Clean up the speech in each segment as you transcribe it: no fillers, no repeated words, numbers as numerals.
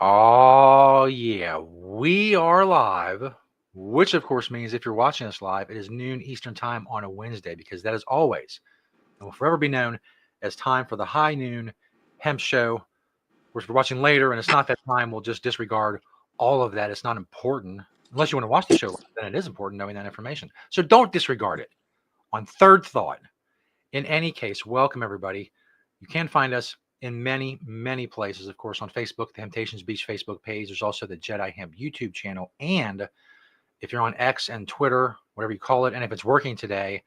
Oh, yeah, we are live, which of course means if you're watching us live, it is noon Eastern time on a Wednesday because that is always and will forever be known as time for the high noon hemp show. Which we're watching later and it's not that time, we'll just disregard all of that. It's not important unless you want to watch the show. Then it is important knowing that information. So don't disregard it. On third thought, in any case, welcome everybody. You can find us in many, many places. Of course, on Facebook, the Temptations Beach Facebook page. There's also the Jedi Hemp YouTube channel. And if you're on X and Twitter, whatever you call it, and if it's working today,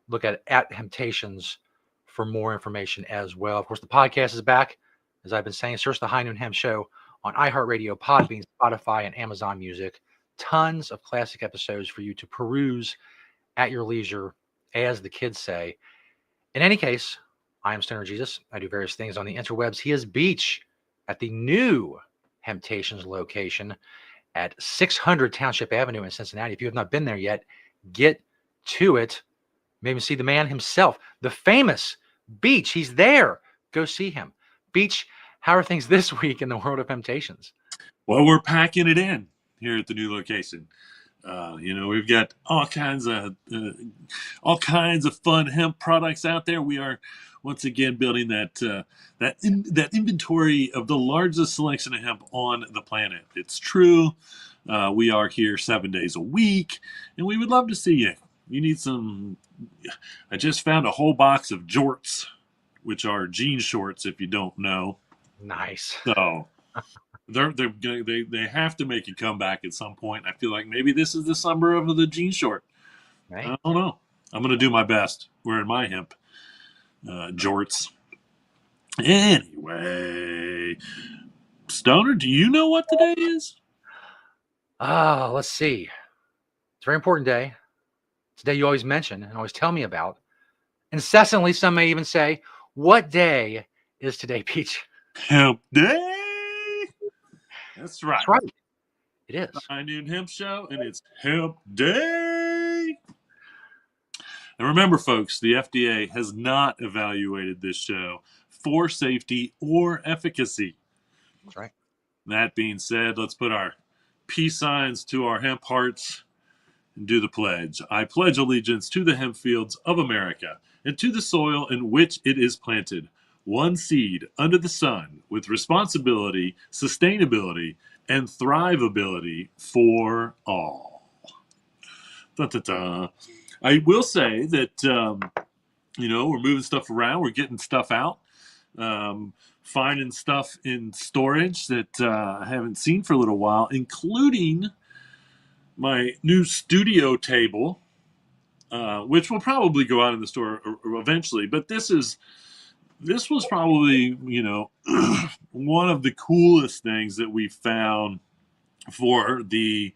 look at Temptations for more information as well. Of course, the podcast is back. As I've been saying, search the High Noon Hemp Show on iHeartRadio, Podbean, Spotify, and Amazon Music. Tons of classic episodes for you to peruse at your leisure, as the kids say. In any case, I am Stoner Jesus. I do various things on the interwebs. He is Beach at the new Temptations location at 600 Township Avenue in Cincinnati. If you have not been there yet, get to it. Maybe see the man himself, the famous Beach. He's there. Go see him. Beach, how are things this week in the world of Temptations? Well, we're packing it in here at the new location. We've got all kinds of fun hemp products out there. We are once again building that inventory of the largest selection of hemp on the planet. It's true. We are here 7 days a week, and we would love to see you. You need some. I just found a whole box of jorts, which are jean shorts, if you don't know. Nice. So they have to make a comeback at some point. I feel like maybe this is the summer of the jean short. Right? I don't know. I'm going to do my best wearing my hemp jorts. Anyway, Stoner, do you know what today is? Let's see. It's a very important day. It's a day you always mention and always tell me about. Incessantly, some may even say, what day is today, Peach? Hemp Day. That's right. That's right. It is. The High Noon Hemp Show, and it's Hemp Day. And remember, folks, the FDA has not evaluated this show for safety or efficacy. That's right. That being said, let's put our peace signs to our hemp hearts and do the pledge. I pledge allegiance to the hemp fields of America and to the soil in which it is planted. One seed under the sun with responsibility, sustainability, and thrivability for all. Da-da-da. I will say that, we're moving stuff around. We're getting stuff out. Finding stuff in storage that I haven't seen for a little while, including my new studio table, which will probably go out in the store eventually. But this was probably, one of the coolest things that we found for the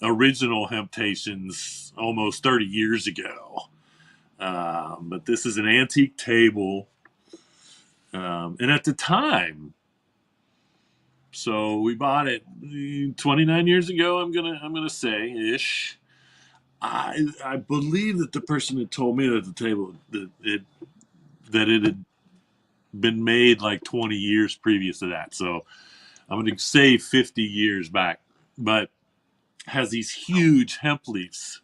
original Hemptations almost 30 years ago. But this is an antique table. And at the time, so we bought it 29 years ago. I'm gonna say ish. I believe that the person had told me at the table that it had been made like 20 years previous to that. So I'm gonna say 50 years back, but has these huge hemp leaves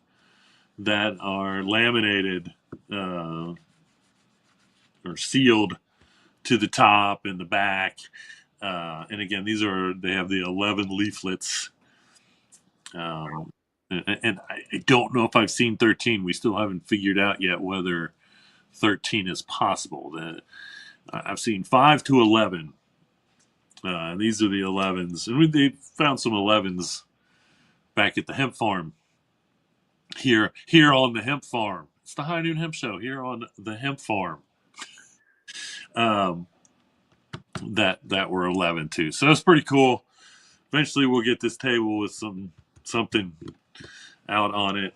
that are laminated or sealed to the top and the back. And again, they have the 11 leaflets. And I don't know if I've seen 13. We still haven't figured out yet whether 13 is possible. I've seen 5 to 11. These are the 11s. And they found some 11s back at the hemp farm. Here on the hemp farm. It's the High Noon Hemp Show here on the hemp farm. That were 11 too. So it's pretty cool. Eventually we'll get this table with something out on it.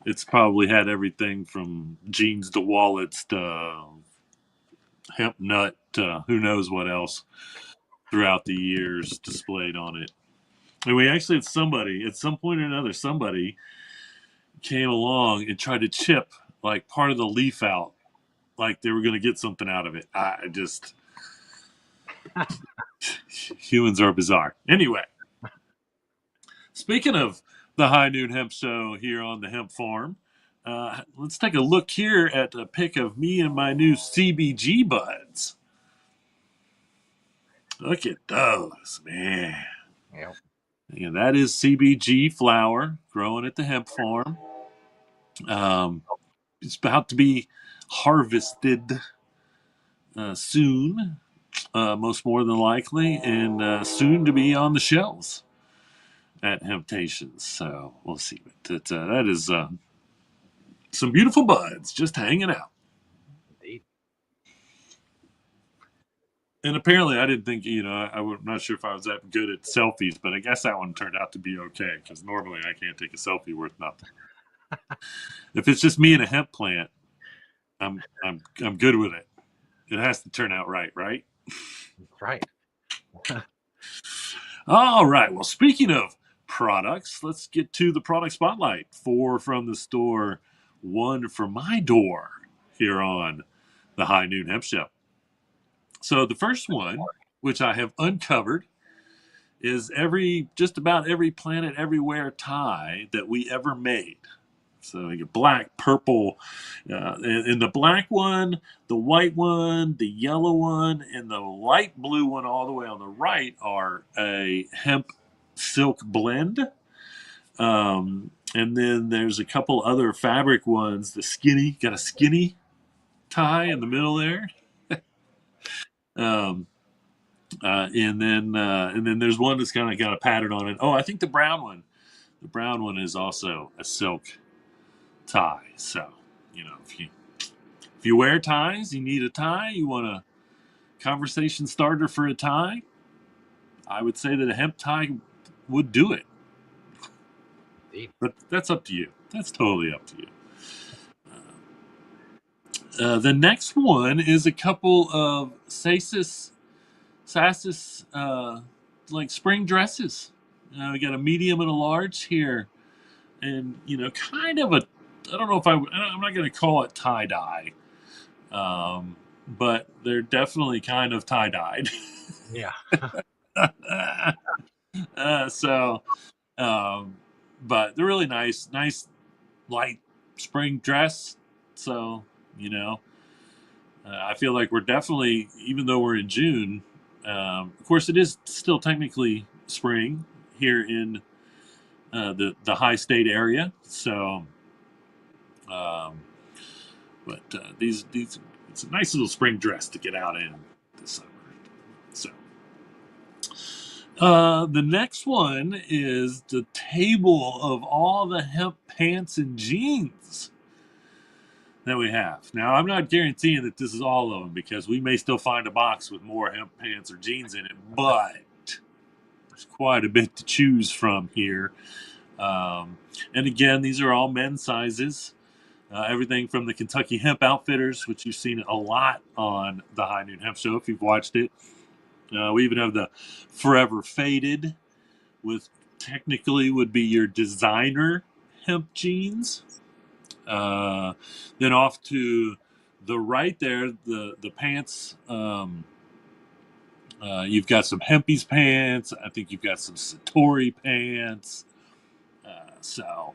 It's probably had everything from jeans to wallets to hemp nut to who knows what else throughout the years displayed on it. And we actually had somebody, at some point or another, somebody came along and tried to chip like part of the leaf out, like they were going to get something out of it. I just Humans are bizarre. Anyway, speaking of the High Noon Hemp Show here on the Hemp Farm, let's take a look here at a pic of me and my new CBG buds. Look at those, man. Yep. And that is CBG flower growing at the hemp farm. It's about to be harvested soon, most more than likely, and soon to be on the shelves at Hemptations. So we'll see. But that is some beautiful buds just hanging out. Indeed. And apparently, I didn't think, I'm not sure if I was that good at selfies, but I guess that one turned out to be okay because normally I can't take a selfie worth nothing. If it's just me and a hemp plant, I'm good with it. It has to turn out right, right? Right. All right. Well, speaking of products, let's get to the product spotlight. 4 from the store, 1 for my door here on the High Noon Hemp Show. So the first one, which I have uncovered, is just about every Planet Everywhere tie that we ever made. So you get black, purple, and the black one, the white one, the yellow one, and the light blue one all the way on the right are a hemp silk blend. And then there's a couple other fabric ones. Got a skinny tie in the middle there. um, and then there's one that's kind of got a pattern on it. Oh, I think the brown one is also a silk tie. So, if you wear ties, you need a tie, you want a conversation starter for a tie, I would say that a hemp tie would do it. Indeed. But that's up to you. That's totally up to you. The next one is a couple of Sassis, like spring dresses. We got a medium and a large here, and kind of a. I don't know if I'm not going to call it tie dye, but they're definitely kind of tie dyed. Yeah. So, but they're really nice light spring dress. So, I feel like we're definitely, even though we're in June, of course, it is still technically spring here in the high state area. So, but these it's a nice little spring dress to get out in this summer. So. The next one is the table of all the hemp pants and jeans that we have. Now, I'm not guaranteeing that this is all of them because we may still find a box with more hemp pants or jeans in it, but there's quite a bit to choose from here. And again, these are all men's sizes. Everything from the Kentucky Hemp Outfitters, which you've seen a lot on the High Noon Hemp Show if you've watched it. We even have the Forever Faded, with technically would be your designer hemp jeans. Then off to the right there, the pants. You've got some Hempies pants. I think you've got some Satori pants. So,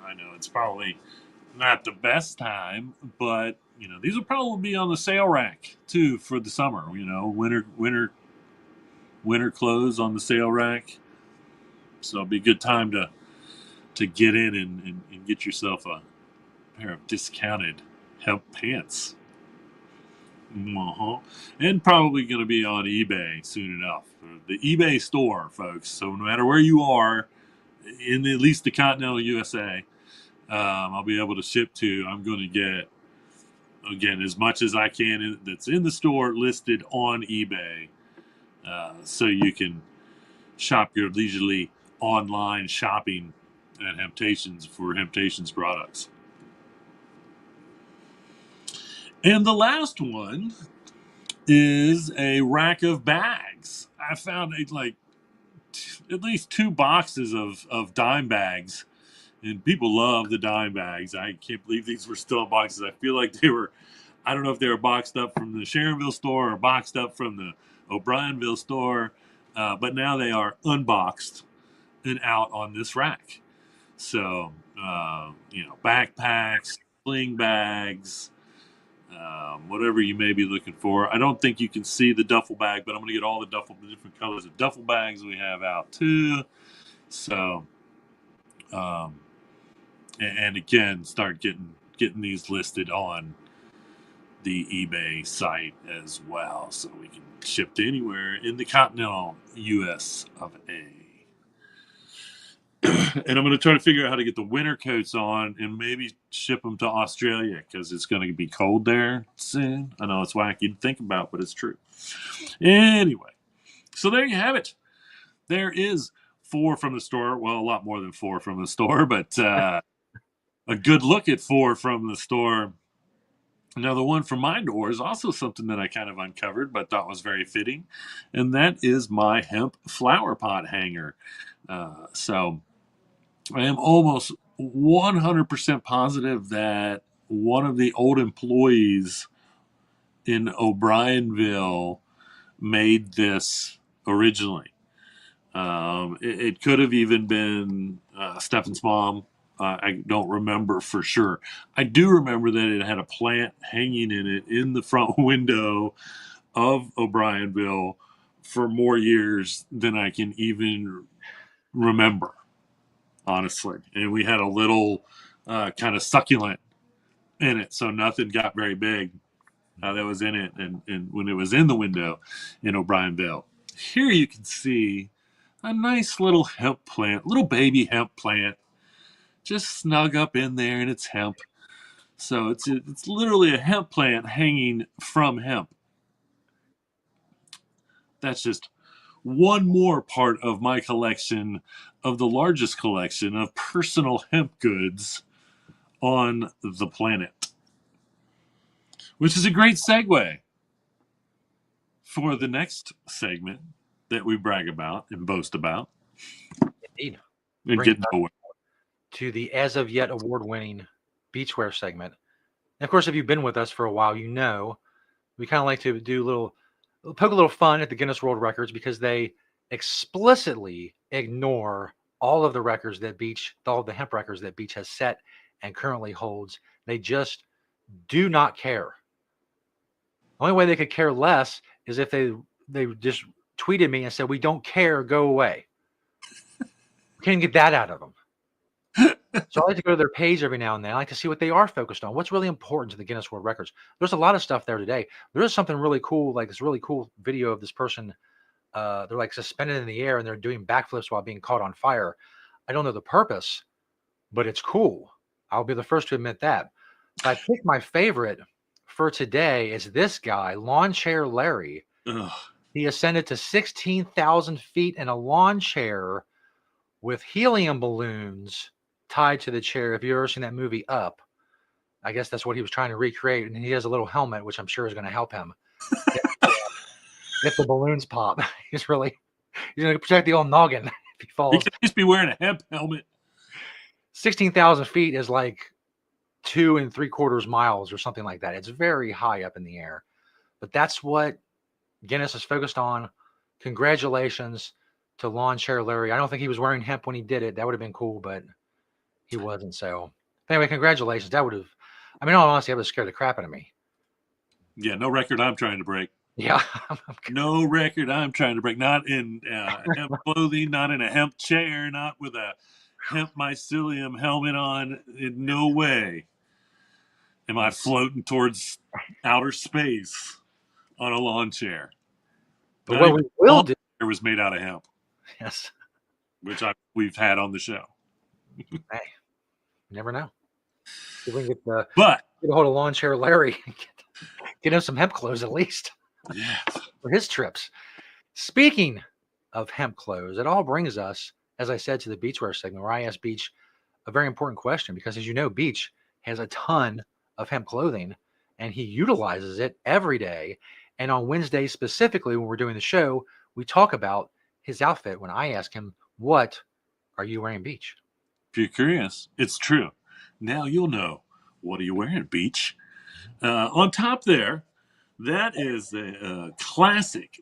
I know it's probably not the best time, but these will probably be on the sale rack too for the summer. Winter clothes on the sale rack. So it'll be a good time to get in and get yourself a pair of discounted hemp pants. And probably going to be on eBay soon enough. The eBay store, folks. So no matter where you are, in at least the continental USA, I'll be able to ship to. I'm going to get, again, as much as I can that's in the store listed on eBay, so you can shop your leisurely online shopping at Hemptations for Hemptations products. And the last one is a rack of bags. I found at least 2 boxes of dime bags, and people love the dime bags. I can't believe these were still in boxes. I feel like they were I don't know if they were boxed up from the Sharonville store or boxed up from the O'Brienville store, but now they are unboxed and out on this rack. So, backpacks, sling bags, whatever you may be looking for. I don't think you can see the duffel bag, but I'm going to get all the different colors of duffel bags we have out too. So, um, and again, start getting these listed on the eBay site as well, so we can ship to anywhere in the continental U.S. of A. And I'm going to try to figure out how to get the winter coats on and maybe ship them to Australia because it's going to be cold there soon. I know it's wacky to think about, but it's true. Anyway, so there you have it. There is 4 from the store. Well, a lot more than 4 from the store, but a good look at 4 from the store. Now, the one from my door is also something that I kind of uncovered but thought was very fitting, and that is my hemp flower pot hanger. So I am almost 100% positive that one of the old employees in O'Brienville made this originally. It could have even been Stefan's mom. I don't remember for sure. I do remember that it had a plant hanging in it in the front window of O'Brienville for more years than I can even remember, honestly. And we had a little kind of succulent in it, so nothing got very big that was in it. And when it was in the window in O'Brienville, here you can see a nice little hemp plant, little baby hemp plant, just snug up in there, and it's hemp. So it's literally a hemp plant hanging from hemp. That's just one more part of my collection of the largest collection of personal hemp goods on the planet, which is a great segue for the next segment that we brag about and boast about Indeed. and Bring get nowhere. to the as of yet award-winning beachwear segment. And of course, if you've been with us for a while, you know we kind of like to do poke a little fun at the Guinness World Records because they explicitly ignore all of the records that all of the hemp records that Beach has set and currently holds. They just do not care. The only way they could care less is if they just tweeted me and said, "We don't care, go away." We can't get that out of them. So I like to go to their page every now and then. I like to see what they are focused on. What's really important to the Guinness World Records? There's a lot of stuff there today. There is something really cool, like this really cool video of this person. They're like suspended in the air and they're doing backflips while being caught on fire. I don't know the purpose, but it's cool. I'll be the first to admit that. But I think my favorite for today is this guy, Lawn Chair Larry. Ugh. He ascended to 16,000 feet in a lawn chair with helium balloons tied to the chair. If you've ever seen that movie Up, I guess that's what he was trying to recreate. And he has a little helmet, which I'm sure is going to help him if the balloons pop. He's going to protect the old noggin if he He falls. could just be wearing a hemp helmet. 16,000 feet is like 2 3/4 miles or something like that. It's very high up in the air. But that's what Guinness is focused on. Congratulations to Lawn Chair Larry. I don't think he was wearing hemp when he did it. That would have been cool, but he wasn't. So anyway, congratulations. That would have, I mean, honestly, that would have scared the crap out of me. Yeah, no record I'm trying to break. Yeah. No record I'm trying to break. Not in hemp clothing, not in a hemp chair, not with a hemp mycelium helmet on. In no way am I floating towards outer space on a lawn chair. But what we will do, it was made out of hemp. Yes. Which we've had on the show. Hey, you never know. If we can get a hold of Lawn Chair Larry and get him some hemp clothes at least. Yeah. For his trips. Speaking of hemp clothes, it all brings us, as I said, to the beachwear segment where I asked Beach a very important question because, as you know, Beach has a ton of hemp clothing and he utilizes it every day. And on Wednesday, specifically, when we're doing the show, we talk about his outfit when I ask him, "What are you wearing, Beach?" If you're curious, it's true. Now you'll know. What are you wearing, Beach? On top there, that is a classic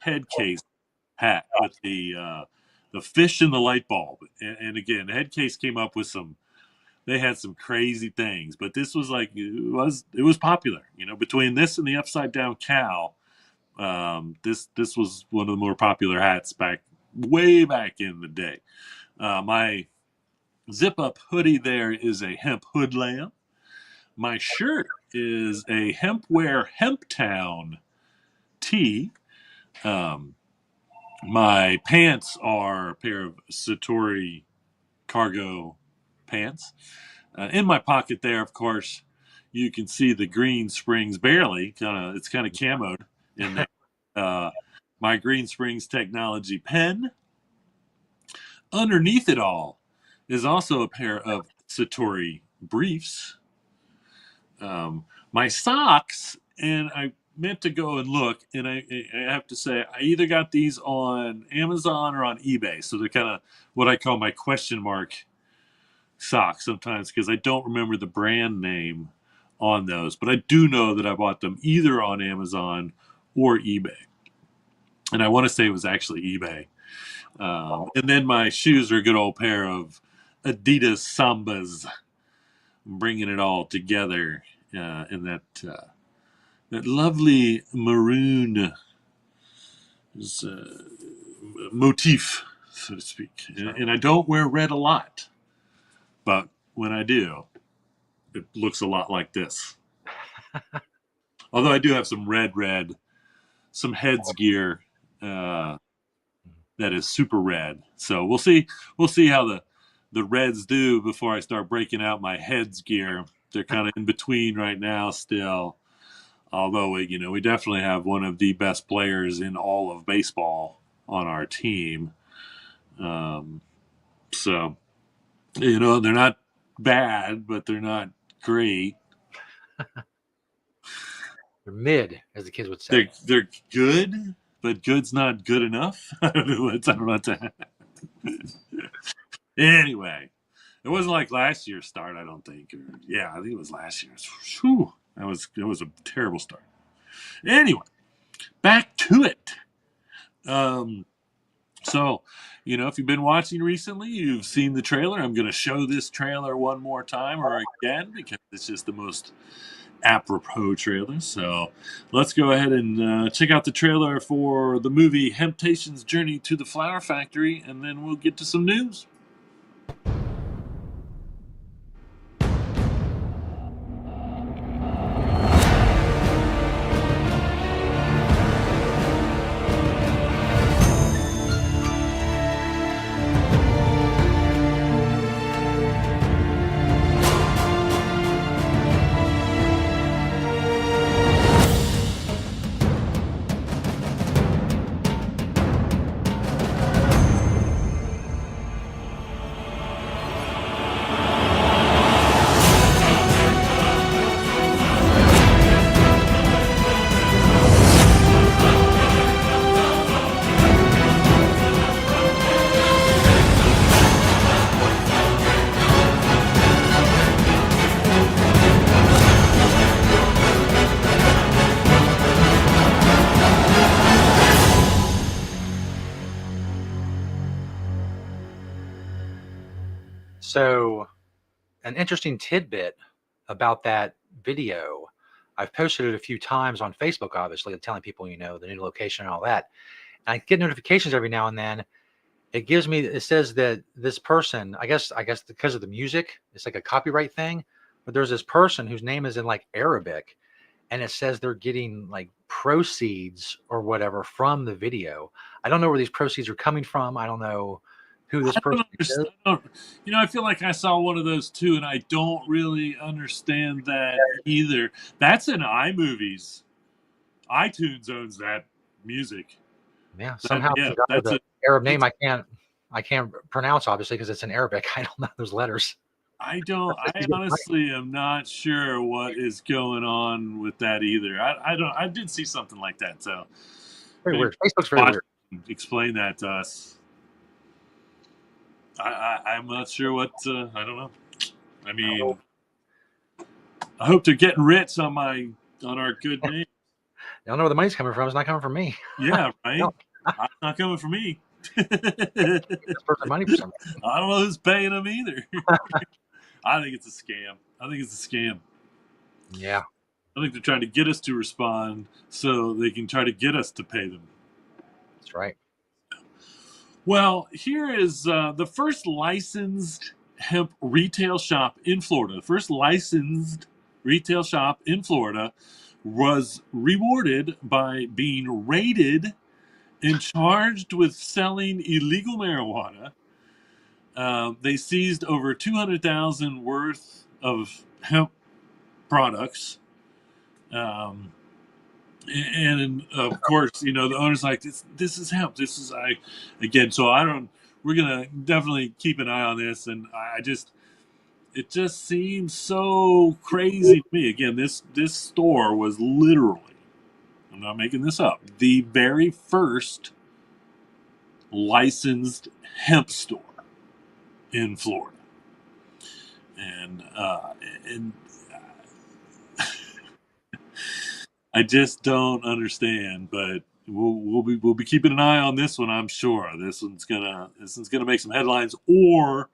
head case hat with the fish and the light bulb. And again, the head case came up with some. They had some crazy things, but this was like it was popular. You know, between this and the upside down cow, this was one of the more popular hats way back in the day. My zip up hoodie there is a hemp hood lamb. My shirt is a Hempwear Hemptown tee. Um, my pants are a pair of Satori cargo pants. In my pocket there, of course, you can see the Green Springs barely. It's kind of camoed in there. My Green Springs technology pen. Underneath it all is also a pair of Satori briefs. My socks, and I meant to go and look, and I have to say, I either got these on Amazon or on eBay. So they're kind of what I call my question mark socks sometimes because I don't remember the brand name on those. But I do know that I bought them either on Amazon or eBay. And I want to say it was actually eBay. And then my shoes are a good old pair of Adidas Sambas, bringing it all together in that lovely maroon motif, so to speak. And I don't wear red a lot, but when I do, it looks a lot like this. Although I do have some some heads gear that is super red. So we'll see how the reds do before I start breaking out my heads gear. They're kind of in between right now still. Although we definitely have one of the best players in all of baseball on our team. So they're not bad, but they're not great. They're mid, as the kids would say. They're good, but good's not good enough. I don't know what to. Anyway, it wasn't like last year's start, I don't think. I think it was last year's. Whew, it was a terrible start. Anyway, back to it. So, if you've been watching recently, you've seen the trailer. I'm going to show this trailer one more time or again because it's just the most apropos trailer. So let's go ahead and check out the trailer for the movie Hemptation's Journey to the Flower Factory, and then we'll get to some news. So, an interesting tidbit about that video. I've posted it a few times on Facebook, obviously, telling people, the new location and all that. And I get notifications every now and then. It says that this person, I guess because of the music, it's like a copyright thing. But there's this person whose name is in like Arabic, and it says they're getting like proceeds or whatever from the video. I don't know where these proceeds are coming from. I don't know who this person is. I feel like I saw one of those too, and I don't really understand that either. That's in iMovies. iTunes owns that music. Yeah, somehow that's an Arab name I can't pronounce, obviously, because it's in Arabic. I don't know those letters. I honestly am not sure what is going on with that either. I did see something like that, so very weird. Facebook's very weird. Explain that to us. I'm not sure what I don't know. I mean, I hope they're getting rich on our good name. Y'all know where the money's coming from. It's not coming from me. Yeah, right. No, It's not coming from me. this person money for some I don't know who's paying them either. I think it's a scam. I think it's a scam. reason. Yeah, I think they're trying to get us to respond so they can try to get us to pay them. that's right. Well, here is the first licensed hemp retail shop in Florida. The first licensed retail shop in Florida was rewarded by being raided and charged with selling illegal marijuana. They seized over 200,000 worth of hemp products. Um, and of course, the owner's like, this is hemp. This is again. So I don't. We're gonna definitely keep an eye on this, and it just seems so crazy to me. Again, this store was literally, I'm not making this up, the very first licensed hemp store in Florida, and I just don't understand, but we'll be keeping an eye on this one. I'm sure this one's gonna make some headlines, or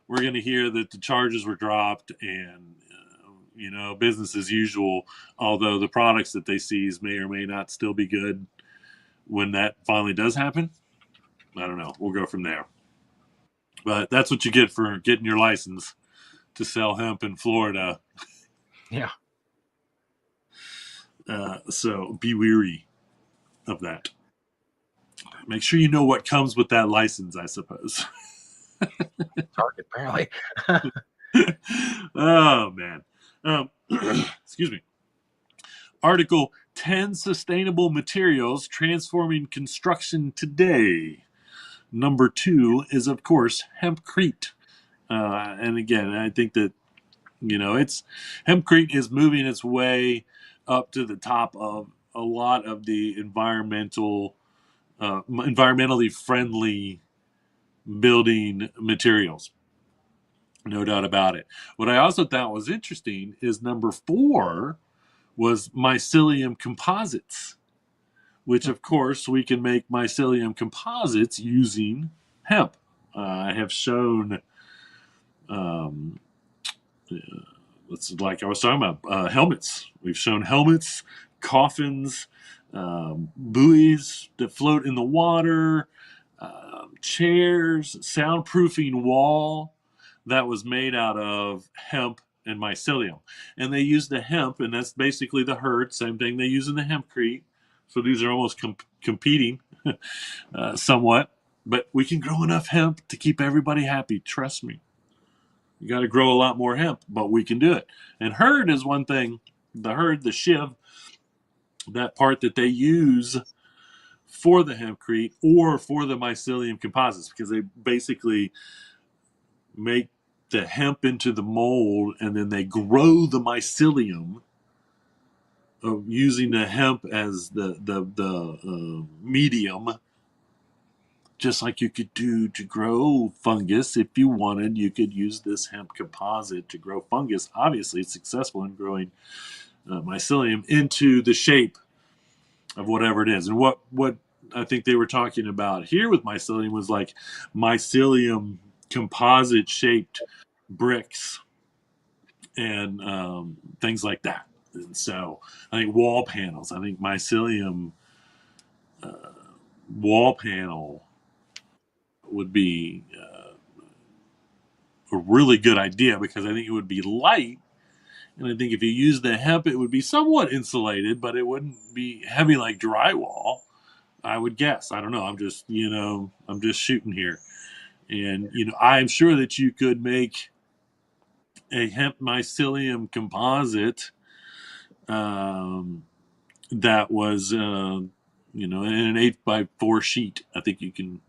we're gonna hear that the charges were dropped and business as usual. Although the products that they seize may or may not still be good when that finally does happen. I don't know. We'll go from there. But that's what you get for getting your license to sell hemp in Florida. Yeah, So be weary of that. Make sure you know what comes with that license, I suppose. Target apparently. Oh, man. Excuse me. Article 10 Sustainable Materials Transforming Construction Today. Number 2 is, of course, hempcrete. And again, I think that, it's hempcrete is moving its way up to the top of a lot of the environmentally friendly building materials. No doubt about it. What I also thought was interesting is number 4 was mycelium composites, which of course we can make mycelium composites using hemp. I have shown, um, let's like I was talking about helmets. We've shown helmets, coffins, buoys that float in the water, chairs, soundproofing wall that was made out of hemp and mycelium. And they use the hemp, and that's basically the herd, same thing they use in the hempcrete. So these are almost competing somewhat. But we can grow enough hemp to keep everybody happy. Trust me. You got to grow a lot more hemp, but we can do it. And herd is one thing. The herd, the shiv, that part that they use for the hempcrete or for the mycelium composites, because they basically make the hemp into the mold and then they grow the mycelium of using the hemp as the medium, just like you could do to grow fungus. If you wanted, you could use this hemp composite to grow fungus. Obviously, it's successful in growing mycelium into the shape of whatever it is. And what I think they were talking about here with mycelium was like mycelium composite shaped bricks and things like that. And so I think wall panels. I think mycelium wall panel would be a really good idea because I think it would be light. And I think if you use the hemp, it would be somewhat insulated, but it wouldn't be heavy like drywall. I would guess. I don't know. I'm just shooting here. And, I'm sure that you could make a hemp mycelium composite um, that was, in an 8x4 sheet. I think you can,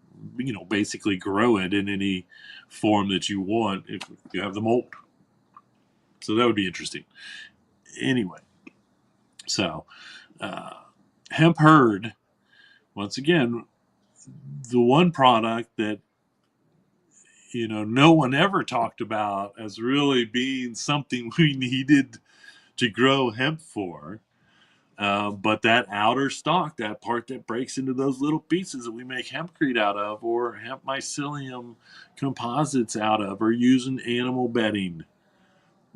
basically grow it in any form that you want if you have the mold. So that would be interesting. Anyway, so uh, hemp herd, once again, the one product that no one ever talked about as really being something we needed to grow hemp for. But that outer stalk, that part that breaks into those little pieces that we make hempcrete out of, or hemp mycelium composites out of, or using animal bedding,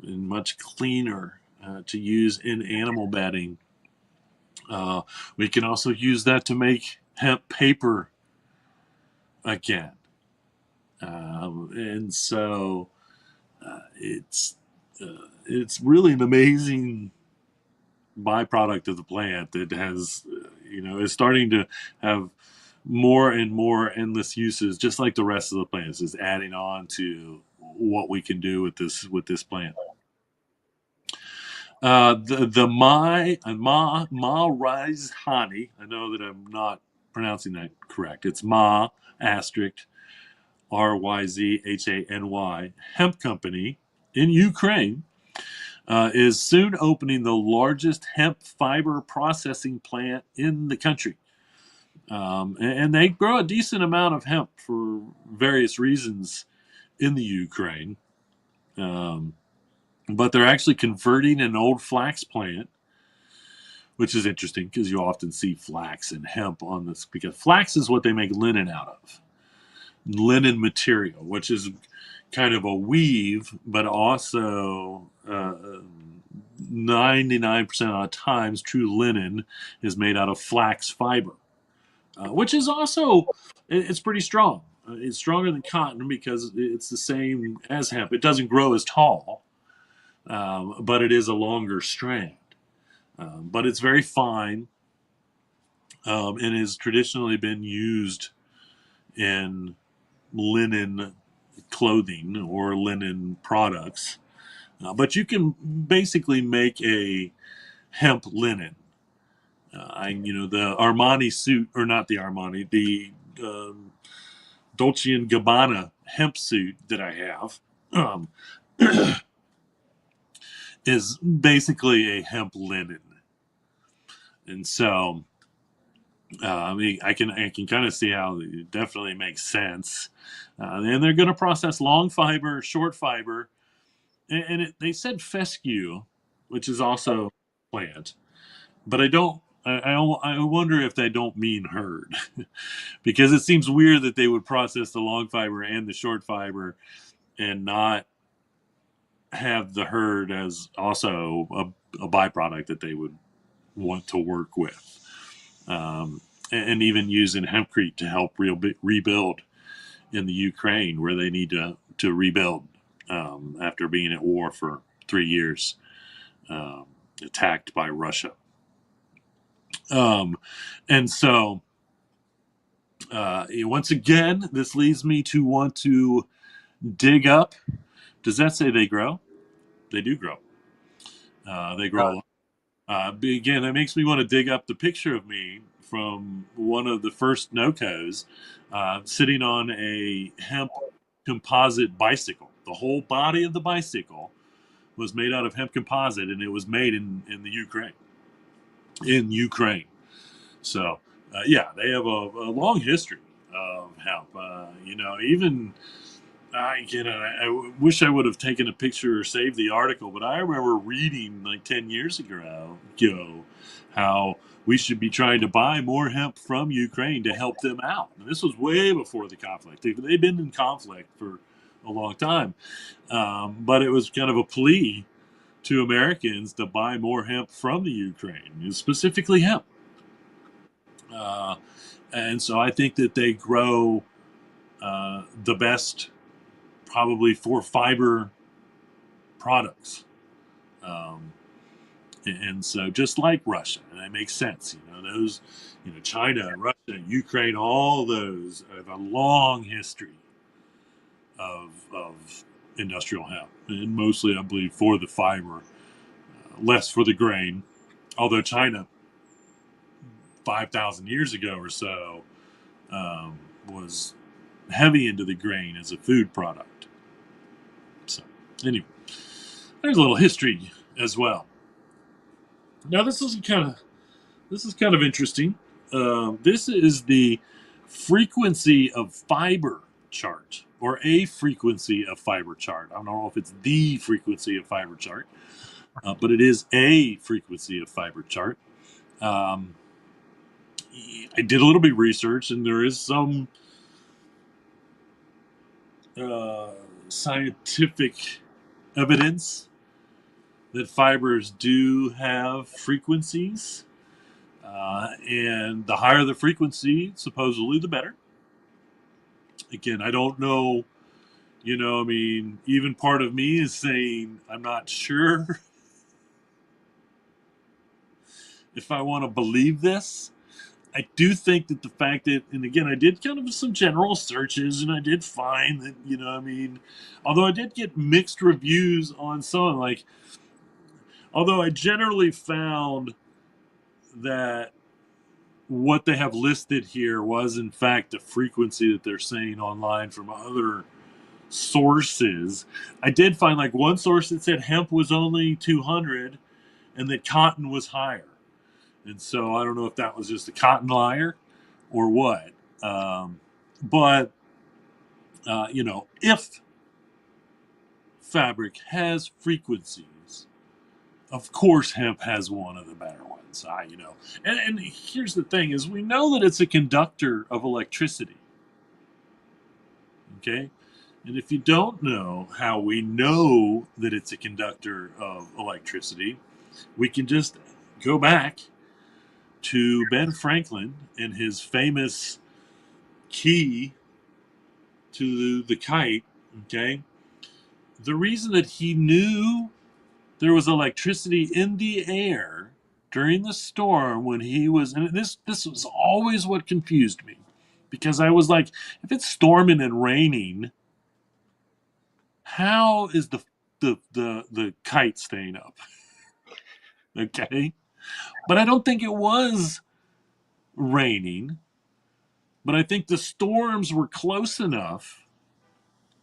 and much cleaner to use in animal bedding. Uh, we can also use that to make hemp paper again. And so it's it's really an amazing byproduct of the plant that has, is starting to have more and more endless uses, just like the rest of the plants, is adding on to what we can do with this plant. The Ma Rise Hani. I know that I'm not pronouncing that correct. It's Ma asterisk Ryzhany Hemp Company in Ukraine is soon opening the largest hemp fiber processing plant in the country. And they grow a decent amount of hemp for various reasons in the Ukraine. Um, but they're actually converting an old flax plant, which is interesting because you often see flax and hemp on this, because flax is what they make linen out of. Linen material, which is kind of a weave, but also 99% of the times true linen is made out of flax fiber, which is also, it's pretty strong. It's stronger than cotton because it's the same as hemp. It doesn't grow as tall, but it is a longer strand. But it's very fine, and has traditionally been used in linen clothing or linen products. But you can basically make a hemp linen. The Armani suit, or not the Armani, the Dolce and Gabbana hemp suit that I have um, is basically a hemp linen. And so, I can kind of see how it definitely makes sense. And they're going to process long fiber, short fiber, and they said fescue, which is also plant, but I don't. I wonder if they don't mean herd, because it seems weird that they would process the long fiber and the short fiber and not have the herd as also a byproduct that they would want to work with, and even using hempcrete to help rebuild in the Ukraine, where they need to rebuild after being at war for 3 years, attacked by Russia. And so, once again, this leads me to want to dig up. Does that say they grow? They do grow. They grow a lot. Again, that makes me want to dig up the picture of me from one of the first NOCOs, sitting on a hemp composite bicycle. The whole body of the bicycle was made out of hemp composite, and it was made in the Ukraine. In Ukraine. So, yeah, they have a long history of hemp. Even I wish I would have taken a picture or saved the article, but I remember reading like 10 years ago how we should be trying to buy more hemp from Ukraine to help them out. And this was way before the conflict. They've been in conflict for a long time, but it was kind of a plea to Americans to buy more hemp from the Ukraine, specifically hemp. Uh, and so I think that they grow the best, probably, for fiber products. Um, and so, just like Russia, and that makes sense. China, Russia, Ukraine, all those have a long history of industrial hemp, and mostly, I believe, for the fiber, less for the grain. Although China, 5,000 years ago or so, was heavy into the grain as a food product. So, anyway, there's a little history as well. Now, this is kind of interesting. This is the frequency of fiber chart or a frequency of fiber chart. I don't know if it's the frequency of fiber chart, but it is a frequency of fiber chart. Um, I did a little bit of research, and there is some uh, scientific evidence that fibers do have frequencies, and the higher the frequency, supposedly, the better. Again, I don't know. I mean, even part of me is saying I'm not sure if I want to believe this. I do think that the fact that, and again, I did kind of some general searches, and I did find that, I mean, although I did get mixed reviews on some, like, although I generally found that what they have listed here was, in fact, a frequency that they're saying online from other sources. I did find, like, one source that said hemp was only 200 and that cotton was higher. And so I don't know if that was just a cotton liar or what. But, if fabric has frequencies, of course hemp has one of the better ones. And here's the thing is we know that it's a conductor of electricity. Okay? And if you don't know how we know that it's a conductor of electricity, we can just go back to Ben Franklin and his famous key to the kite. Okay, the reason that he knew there was electricity in the air during the storm when he was, and this was always what confused me, because I was like, if it's storming and raining, how is the kite staying up? Okay, but I don't think it was raining, but I think the storms were close enough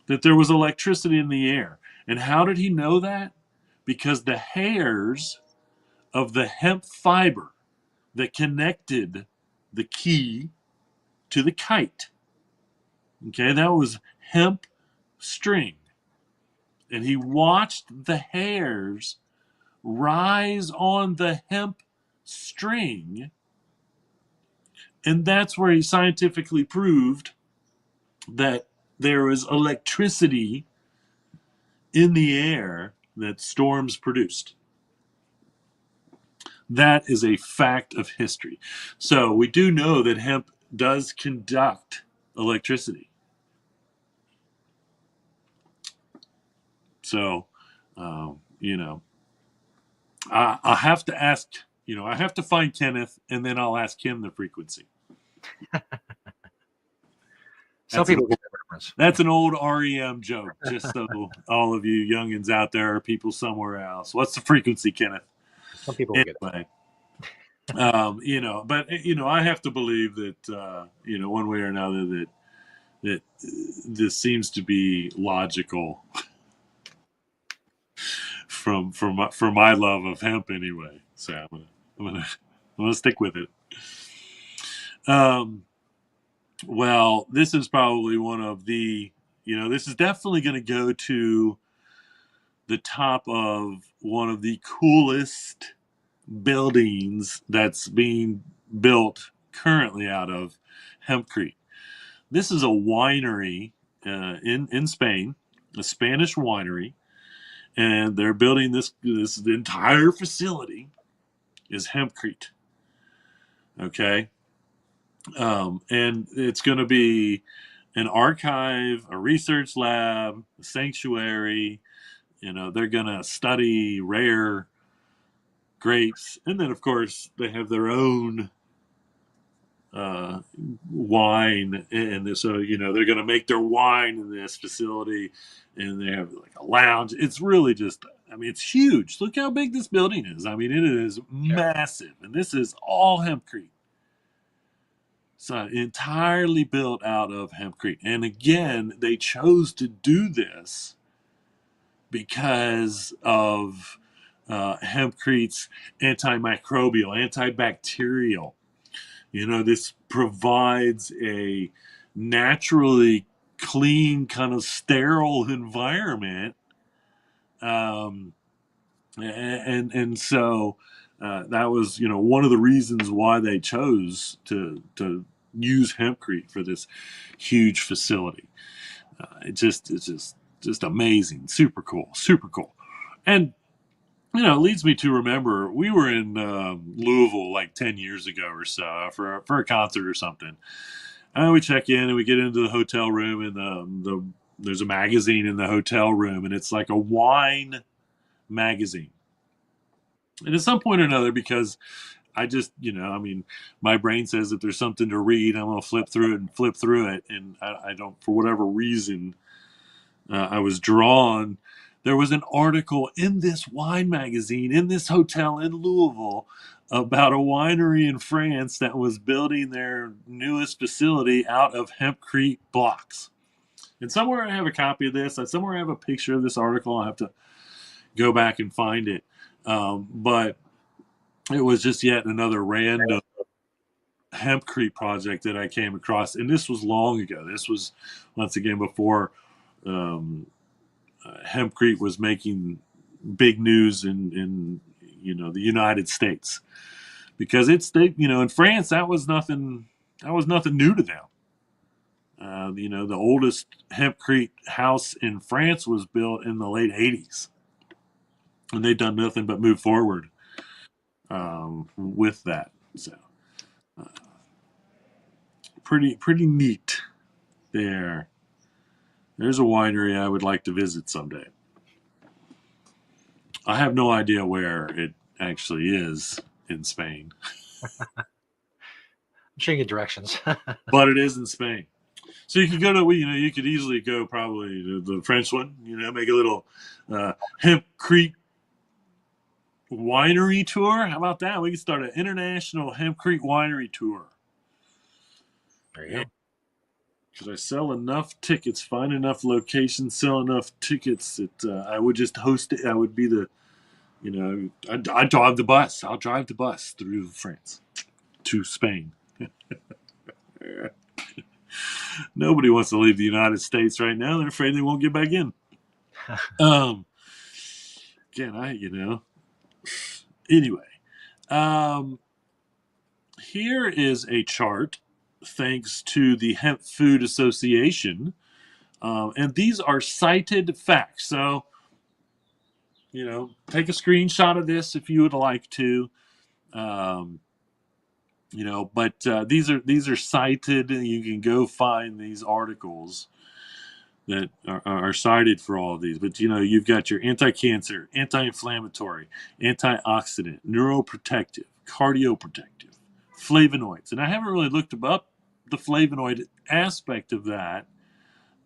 that there was electricity in the air. And how did he know that? Because the hairs of the hemp fiber that connected the key to the kite, okay, that was hemp string. And he watched the hairs rise on the hemp string. And that's where he scientifically proved that there is electricity in the air that storms produced. That is a fact of history. So we do know that hemp does conduct electricity. So, you know, I have to ask, I have to find Kenneth and then I'll ask him the frequency. Some people get that reference. That's an old REM joke, just so all of you youngins out there or people somewhere else. What's the frequency, Kenneth? Some people get it. But I have to believe that one way or another that this seems to be logical from my love of hemp anyway. So I'm gonna stick with it. Well, this is probably one of the this is definitely going to go to the top of one of the coolest buildings that's being built currently out of Hempcrete. This is a winery in Spain, a Spanish winery, and they're building this entire facility is Hempcrete. Okay, and it's going to be an archive, a research lab, a sanctuary. They're going to study rare grapes, and then of course they have their own wine, and so they're going to make their wine in this facility, and they have like a lounge. It's really just, I mean, it's huge. Look how big this building is. I mean, it is massive, and this is all Hempcrete. So entirely built out of Hempcrete, and again, they chose to do this because of Hempcrete's antimicrobial, antibacterial. This provides a naturally clean, kind of sterile environment. Um, and so that was, one of the reasons why they chose to use hempcrete for this huge facility. It's just amazing, super cool, and it leads me to remember we were in Louisville like 10 years ago or so for a concert or something. And we check in and we get into the hotel room, and there's a magazine in the hotel room, and it's like a wine magazine. And at some point or another, because I just, my brain says if there's something to read, I'm going to flip through it. And I don't, for whatever reason, I was drawn. There was an article in this wine magazine in this hotel in Louisville about a winery in France that was building their newest facility out of hempcrete blocks. And somewhere I have a copy of this. Somewhere I have a picture of this article. I'll have to go back and find it. But it was just yet another random hempcrete project that I came across. And this was long ago. This was, once again, before um, hempcrete was making big news in the United States, because in France that was nothing new to them. The oldest hempcrete house in France was built in the late 80s, and they've done nothing but move forward with that. So pretty neat there. There's a winery I would like to visit someday. I have no idea where it actually is in Spain, I'm sure you get directions. but it is in Spain. So you could go to, you could easily go probably to the French one, make a little hempcrete winery tour. How about that? We could start an international hempcrete winery tour. There you go. Because I sell enough tickets, find enough locations, sell enough tickets that I would just host it. I would be I'd drive the bus. I'll drive the bus through France to Spain. Nobody wants to leave the United States right now. They're afraid they won't get back in. Um, Again, anyway, um, here is a chart thanks to the Hemp Food Association. And these are cited facts. So, take a screenshot of this if you would like to. Um, but these are cited. You can go find these articles that are cited for all of these. But you've got your anti-cancer, anti-inflammatory, antioxidant, neuroprotective, cardioprotective, flavonoids. And I haven't really looked up the flavonoid aspect of that,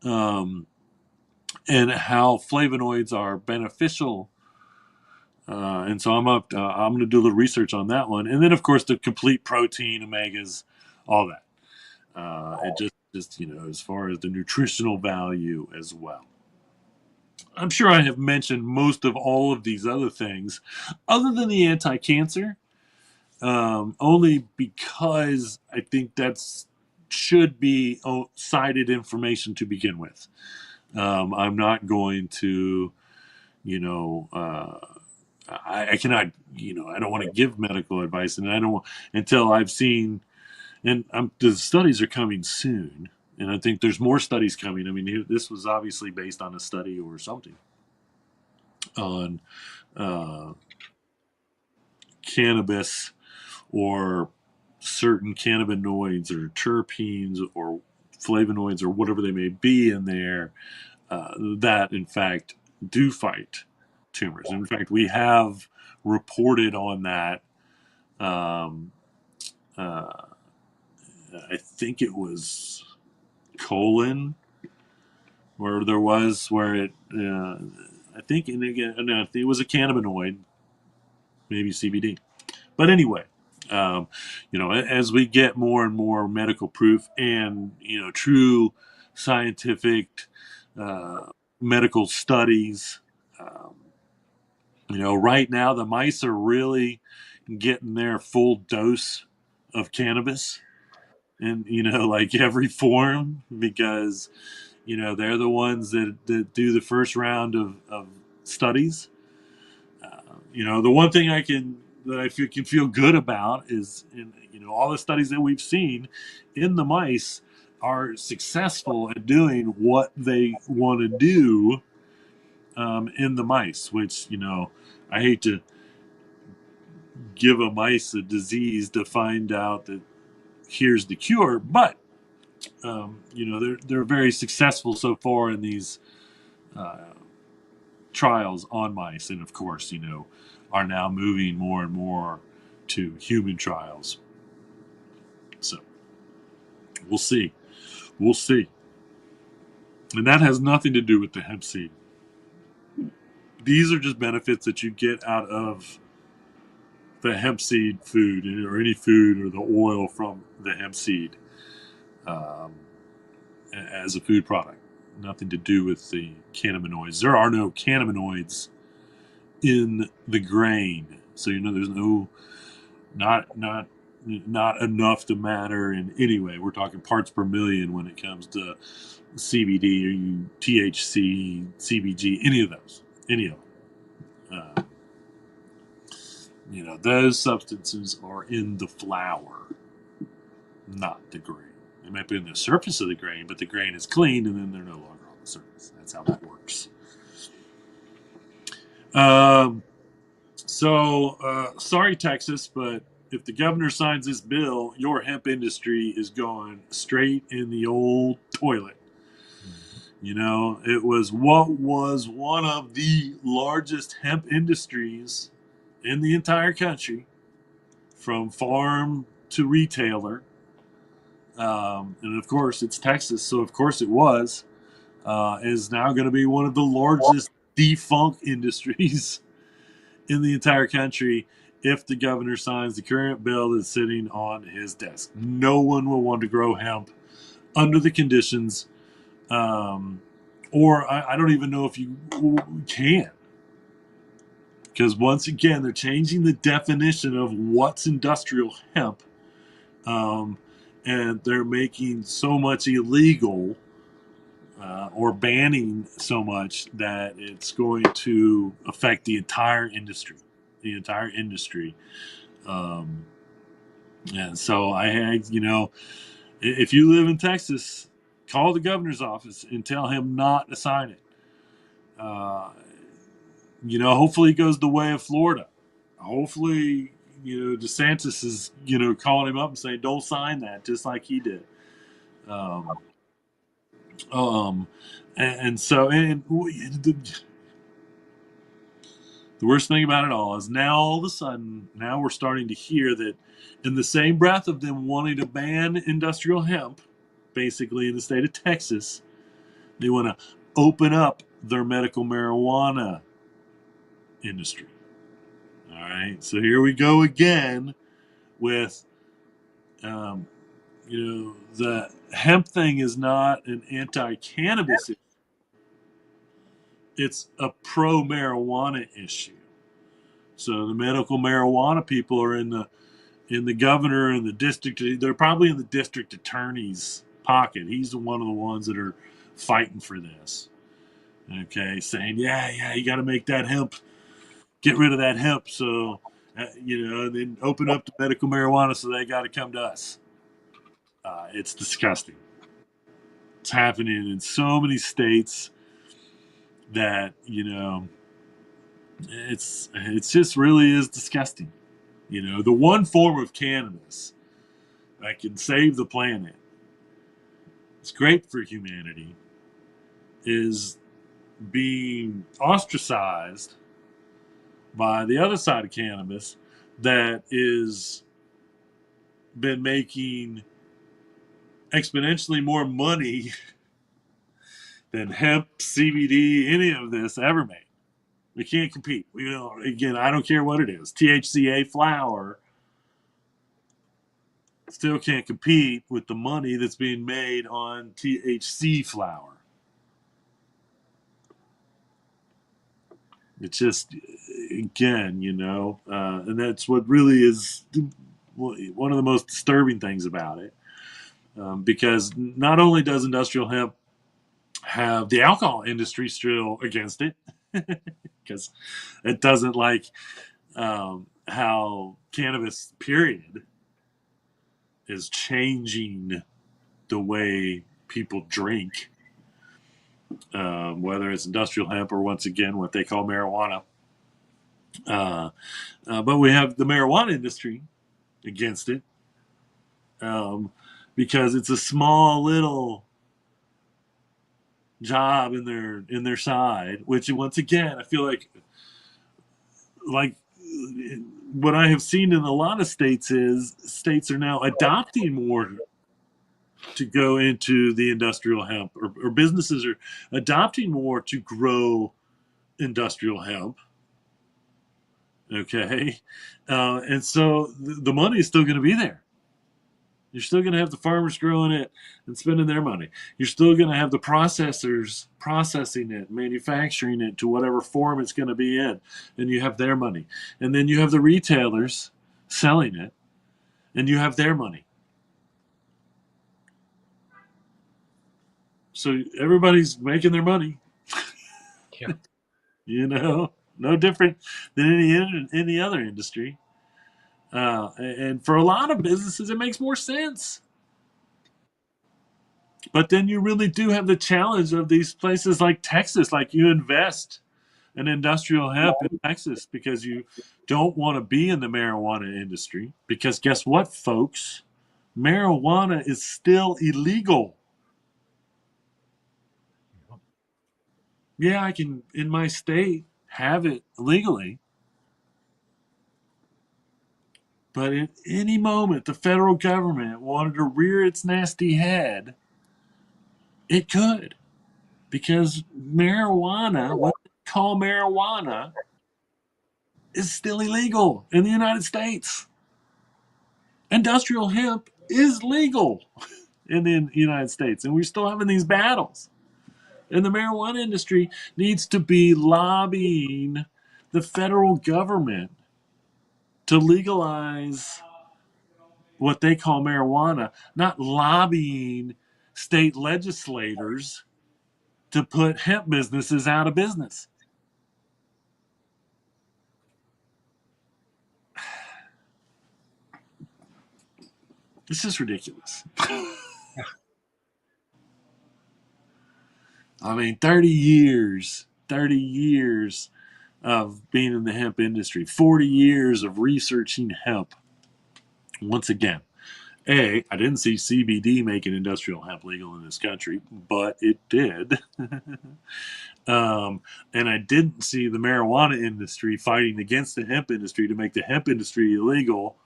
and how flavonoids are beneficial. And so I'm going to do a little research on that one, and then of course the complete protein, omegas, all that. It just as far as the nutritional value as well. I'm sure I have mentioned most of all of these other things, other than the anti-cancer, only because I think that's should be cited information to begin with. I'm not going to, I cannot, I don't want to give medical advice, and I don't want, until I've seen, and the studies are coming soon, and I think there's more studies coming. I mean, this was obviously based on a study or something on uh, cannabis or certain cannabinoids or terpenes or flavonoids or whatever they may be in there, that in fact do fight tumors. In fact, we have reported on that. Um, uh, I think it was colon where it. I think, and again, no, it was a cannabinoid, maybe CBD. But anyway, as we get more and more medical proof and true scientific uh, medical studies, um, right now the mice are really getting their full dose of cannabis, and like every form, because They're the ones that do the first round of studies. The one thing can feel good about is all the studies that we've seen in the mice are successful at doing what they want to do in the mice. Which I hate to give a mice a disease to find out that here's the cure, but they're very successful so far in these uh, trials on mice, and of course, are now moving more and more to human trials. So we'll see. We'll see. And that has nothing to do with the hemp seed. These are just benefits that you get out of the hemp seed food, or any food, or the oil from the hemp seed, um, as a food product. Nothing to do with the cannabinoids. There are no cannabinoids in the grain, so there's not enough to matter in any way. We're talking parts per million when it comes to CBD or THC, CBG, any of those, any of them. Those substances are in the flour, not the grain. They might be in the surface of the grain, but the grain is cleaned, and then they're no longer on the surface. That's how that works. Sorry, Texas, but if the governor signs this bill, your hemp industry is going straight in the old toilet. It was what was one of the largest hemp industries in the entire country, from farm to retailer. And of course, it's Texas, so of course it was, is now going to be one of the largest defunct industries in the entire country if the governor signs the current bill that's sitting on his desk. No one will want to grow hemp under the conditions, or I don't even know if you can. Because once again, they're changing the definition of what's industrial hemp, and they're making so much illegal, or banning so much, that it's going to affect the entire industry. The entire industry. And so if you live in Texas, call the governor's office and tell him not to sign it. Hopefully it goes the way of Florida. Hopefully, DeSantis is, calling him up and saying, don't sign that, just like he did. Um, the worst thing about it all is now all of a sudden, now we're starting to hear that in the same breath of them wanting to ban industrial hemp, basically in the state of Texas, they want to open up their medical marijuana industry. All right, so here we go again with, the hemp thing is not an anti-cannabis issue. It's a pro-marijuana issue. So the medical marijuana people are in the governor and the district. They're probably in the district attorney's pocket. He's one of the ones that are fighting for this. Okay, saying, yeah, you got to make that hemp, get rid of that hemp, so and then open up the medical marijuana, so they got to come to us. It's disgusting. It's happening in so many states that it's just really is disgusting. The one form of cannabis that can save the planet, it's great for humanity, is being ostracized by the other side of cannabis that is been making exponentially more money than hemp, CBD, any of this ever made. We can't compete. Again, I don't care what it is. THCA flower still can't compete with the money that's being made on THC flower. It's just, again, and that's what really is one of the most disturbing things about it. Because not only does industrial hemp have the alcohol industry still against it because it doesn't like how cannabis, period, is changing the way people drink, whether it's industrial hemp or, once again, what they call marijuana. But we have the marijuana industry against it, um, because it's a small little job in their side. Which, once again, I feel like what I have seen in a lot of states is states are now adopting more to go into the industrial hemp, or businesses are adopting more to grow industrial hemp. Okay, and so the money is still going to be there. You're still going to have the farmers growing it and spending their money. You're still going to have the processors processing it, manufacturing it to whatever form it's going to be in, and you have their money. And then you have the retailers selling it, and you have their money. So everybody's making their money. Yeah. You know, no different than any other industry. And for a lot of businesses, it makes more sense. But then you really do have the challenge of these places like Texas, like you invest in industrial hemp in Texas because you don't want to be in the marijuana industry. Because guess what, folks? Marijuana is still illegal. Yeah, I can, in my state, have it legally. But at any moment the federal government wanted to rear its nasty head, it could. Because marijuana, what they call marijuana, is still illegal in the United States. Industrial hemp is legal in the United States, and we're still having these battles. And the marijuana industry needs to be lobbying the federal government to legalize what they call marijuana, not lobbying state legislators to put hemp businesses out of business. It's just ridiculous. I mean, 30 years of being in the hemp industry, 40 years of researching hemp. Once again, I didn't see CBD making industrial hemp legal in this country, but it did. And I didn't see the marijuana industry fighting against the hemp industry to make the hemp industry illegal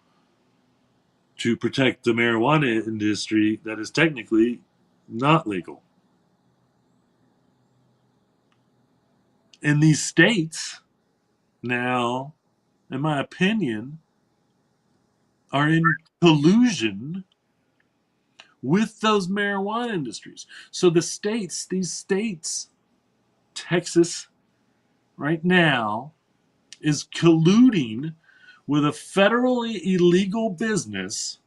to protect the marijuana industry that is technically not legal. And these states now, in my opinion, are in collusion with those marijuana industries. So these states, Texas right now, is colluding with a federally illegal business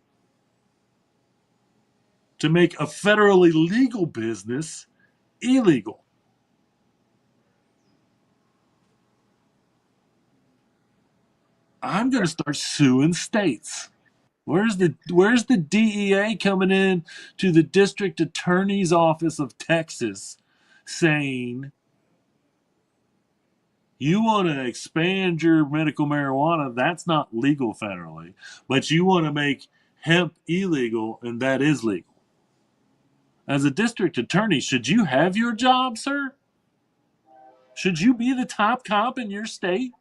to make a federally legal business illegal. I'm going to start suing states. Where's the DEA coming in to the district attorney's office of Texas saying you want to expand your medical marijuana? That's not legal federally, but you want to make hemp illegal, and that is legal. As a district attorney, should you have your job, sir? Should you be the top cop in your state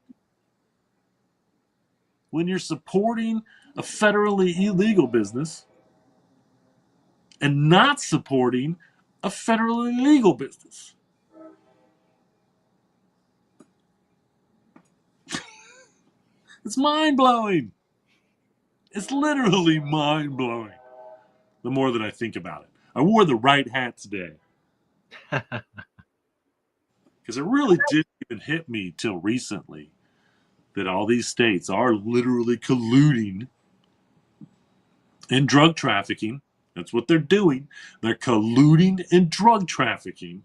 when you're supporting a federally illegal business and not supporting a federally legal business? It's mind blowing. It's literally mind blowing the more that I think about it. I wore the right hat today because it really didn't even hit me till recently that all these states are literally colluding in drug trafficking. That's what they're doing. They're colluding in drug trafficking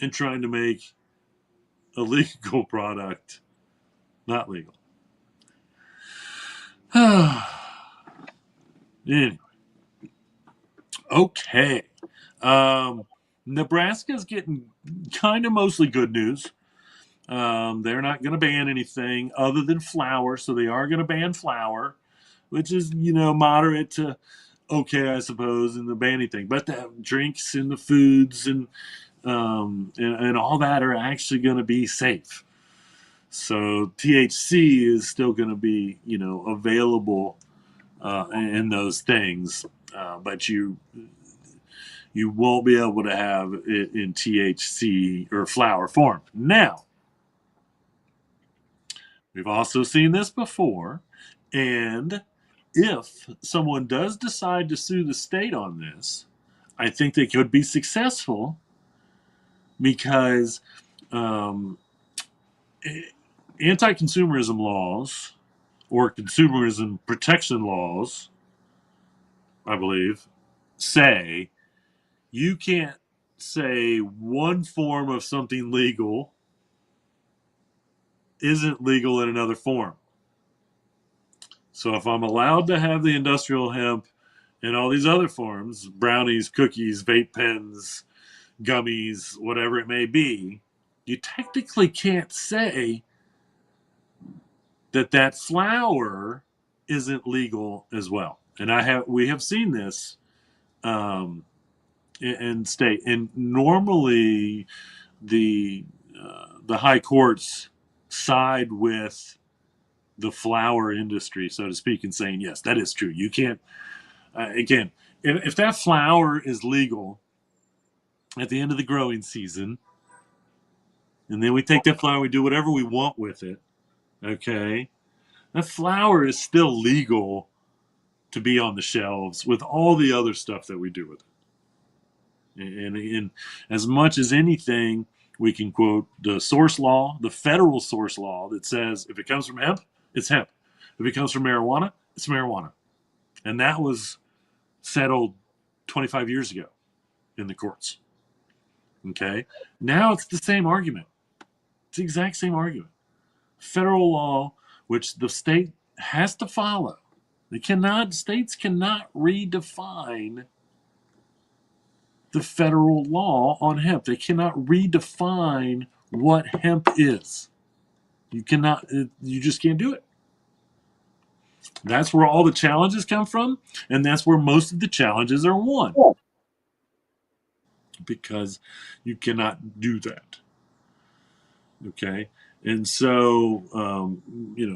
and trying to make a legal product not legal. Anyway, okay. Nebraska's getting kind of mostly good news. They're not going to ban anything other than flour, so they are going to ban flour, which is, moderate to okay, I suppose, in the banning thing. But the drinks and the foods and all that are actually going to be safe. So THC is still going to be, available in those things, but you won't be able to have it in THC or flower form. Now, we've also seen this before, and if someone does decide to sue the state on this, I think they could be successful because um, anti-consumerism laws or consumerism protection laws, I believe, say you can't say one form of something legal isn't legal in another form. So if I'm allowed to have the industrial hemp in all these other forms, brownies, cookies, vape pens, gummies, whatever it may be, you technically can't say that flour isn't legal as well. And we have seen this um, in state, and normally the high courts side with the flour industry, so to speak, and saying yes, that is true. You can't again if that flour is legal at the end of the growing season, and then we take that flour, we do whatever we want with it. Okay, that flour is still legal to be on the shelves with all the other stuff that we do with it. And as much as anything, we can quote the source law, the federal source law that says if it comes from hemp, it's hemp. If it comes from marijuana, it's marijuana. And that was settled 25 years ago in the courts. Okay. Now it's the same argument. It's the exact same argument. Federal law, which the state has to follow. States cannot redefine the federal law on hemp. They cannot redefine what hemp is. You just can't do it. That's where all the challenges come from, and that's where most of the challenges are won. Because you cannot do that. Okay? And so,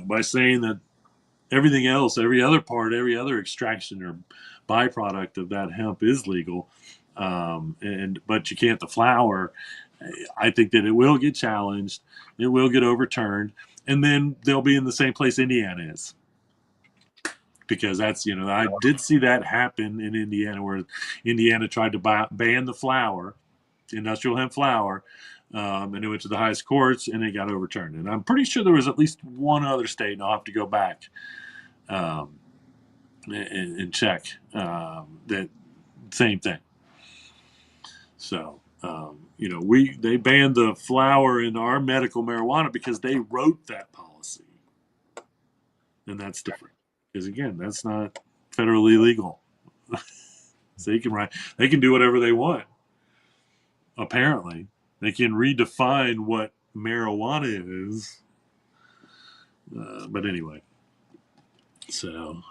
by saying that everything else, every other part, every other extraction or byproduct of that hemp is legal, but you can't the flour. I think that it will get challenged, it will get overturned, and then they'll be in the same place Indiana is. Because that's I did see that happen in Indiana, where Indiana tried to ban the flour, industrial hemp flour, and it went to the highest courts, and it got overturned. And I'm pretty sure there was at least one other state, and I'll have to go back and check that same thing. So they banned the flour in our medical marijuana because they wrote that policy, and that's different. Because again, that's not federally legal. So they can do whatever they want. Apparently, they can redefine what marijuana is. But anyway, so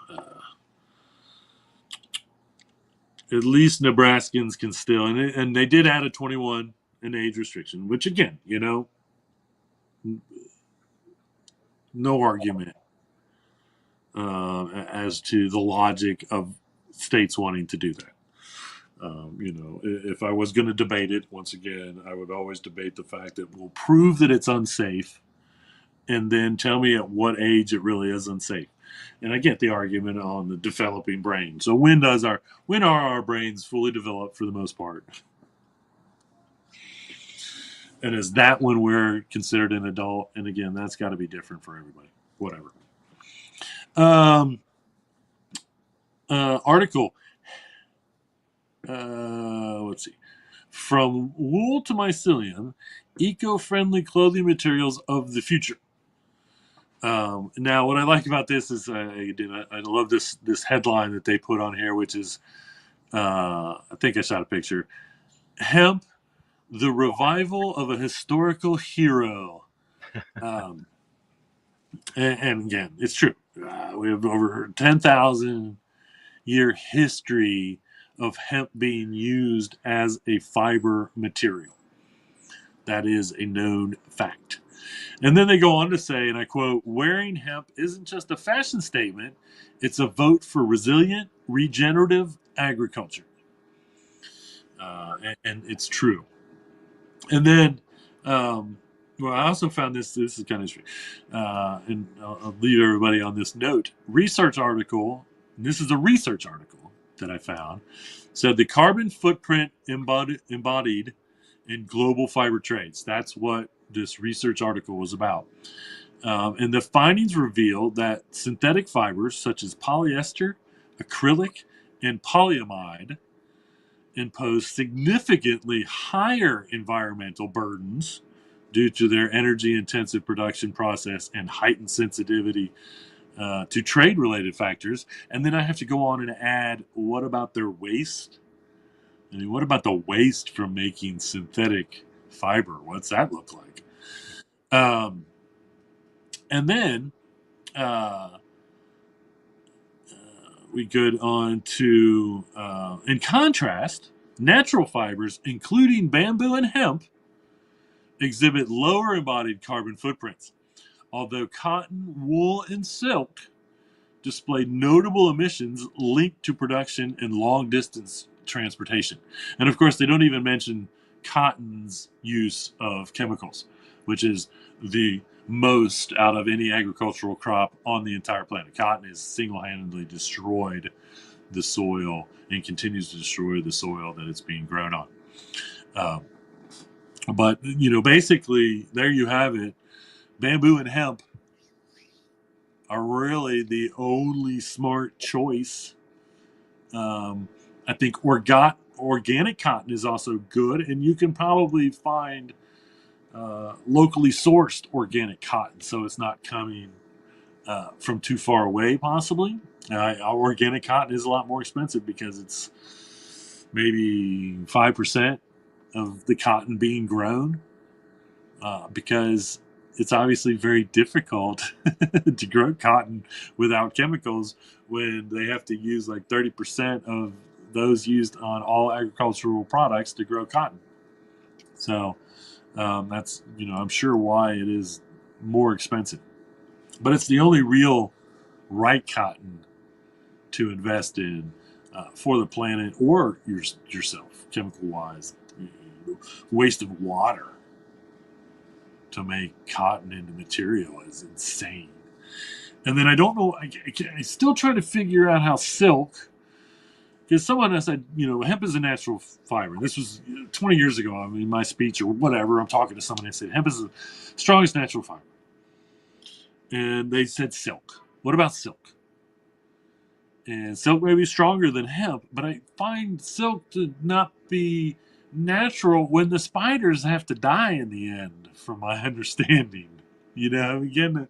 at least Nebraskans can still, and they did add a 21 an age restriction, which again, no argument as to the logic of states wanting to do that. If I was going to debate it, once again, I would always debate the fact that we'll prove that it's unsafe, and then tell me at what age it really is unsafe. And I get the argument on the developing brain. So when are our brains fully developed for the most part? And is that when we're considered an adult? And again, that's got to be different for everybody. Whatever. Article. Let's see. From wool to mycelium, eco-friendly clothing materials of the future. Now, what I like about this is I love this headline that they put on here, which is I think I shot a picture. Hemp, the revival of a historical hero. Um, and again, it's true. We have over 10,000 year history of hemp being used as a fiber material. That is a known fact. And then they go on to say, and I quote, wearing hemp isn't just a fashion statement, it's a vote for resilient, regenerative agriculture. And it's true. And then, well, I also found this is kind of interesting. And I'll leave everybody on this note. Research article, and this is a research article that I found, said the carbon footprint embodied in global fiber trades. That's what this research article was about. And the findings revealed that synthetic fibers such as polyester, acrylic, and polyamide impose significantly higher environmental burdens due to their energy intensive production process and heightened sensitivity to trade related factors. And then I have to go on and add, what about their waste? I mean, what about the waste from making synthetic fiber? What's that look like? And then uh, we go on to, in contrast, natural fibers, including bamboo and hemp, exhibit lower embodied carbon footprints, although cotton, wool, and silk display notable emissions linked to production and long distance transportation. And of course, they don't even mention cotton's use of chemicals, which is the most out of any agricultural crop on the entire planet. Cotton has single handedly destroyed the soil and continues to destroy the soil that it's being grown on. But, basically, there you have it. Bamboo and hemp are really the only smart choice. I think organic cotton is also good, and you can probably find locally sourced organic cotton, so it's not coming from too far away, possibly. Organic cotton is a lot more expensive because it's maybe 5% of the cotton being grown, because it's obviously very difficult to grow cotton without chemicals when they have to use like 30% of those used on all agricultural products to grow cotton. So that's, I'm sure why it is more expensive. But it's the only real right cotton to invest in for the planet or yourself, chemical wise. Waste of water to make cotton into material is insane. And then I don't know, I still try to figure out how silk, because someone has said, hemp is a natural fiber. This was 20 years ago. I mean, my speech or whatever, I'm talking to someone and said, hemp is the strongest natural fiber. And they said silk. What about silk? And silk may be stronger than hemp, but I find silk to not be natural when the spiders have to die in the end, from my understanding. Again,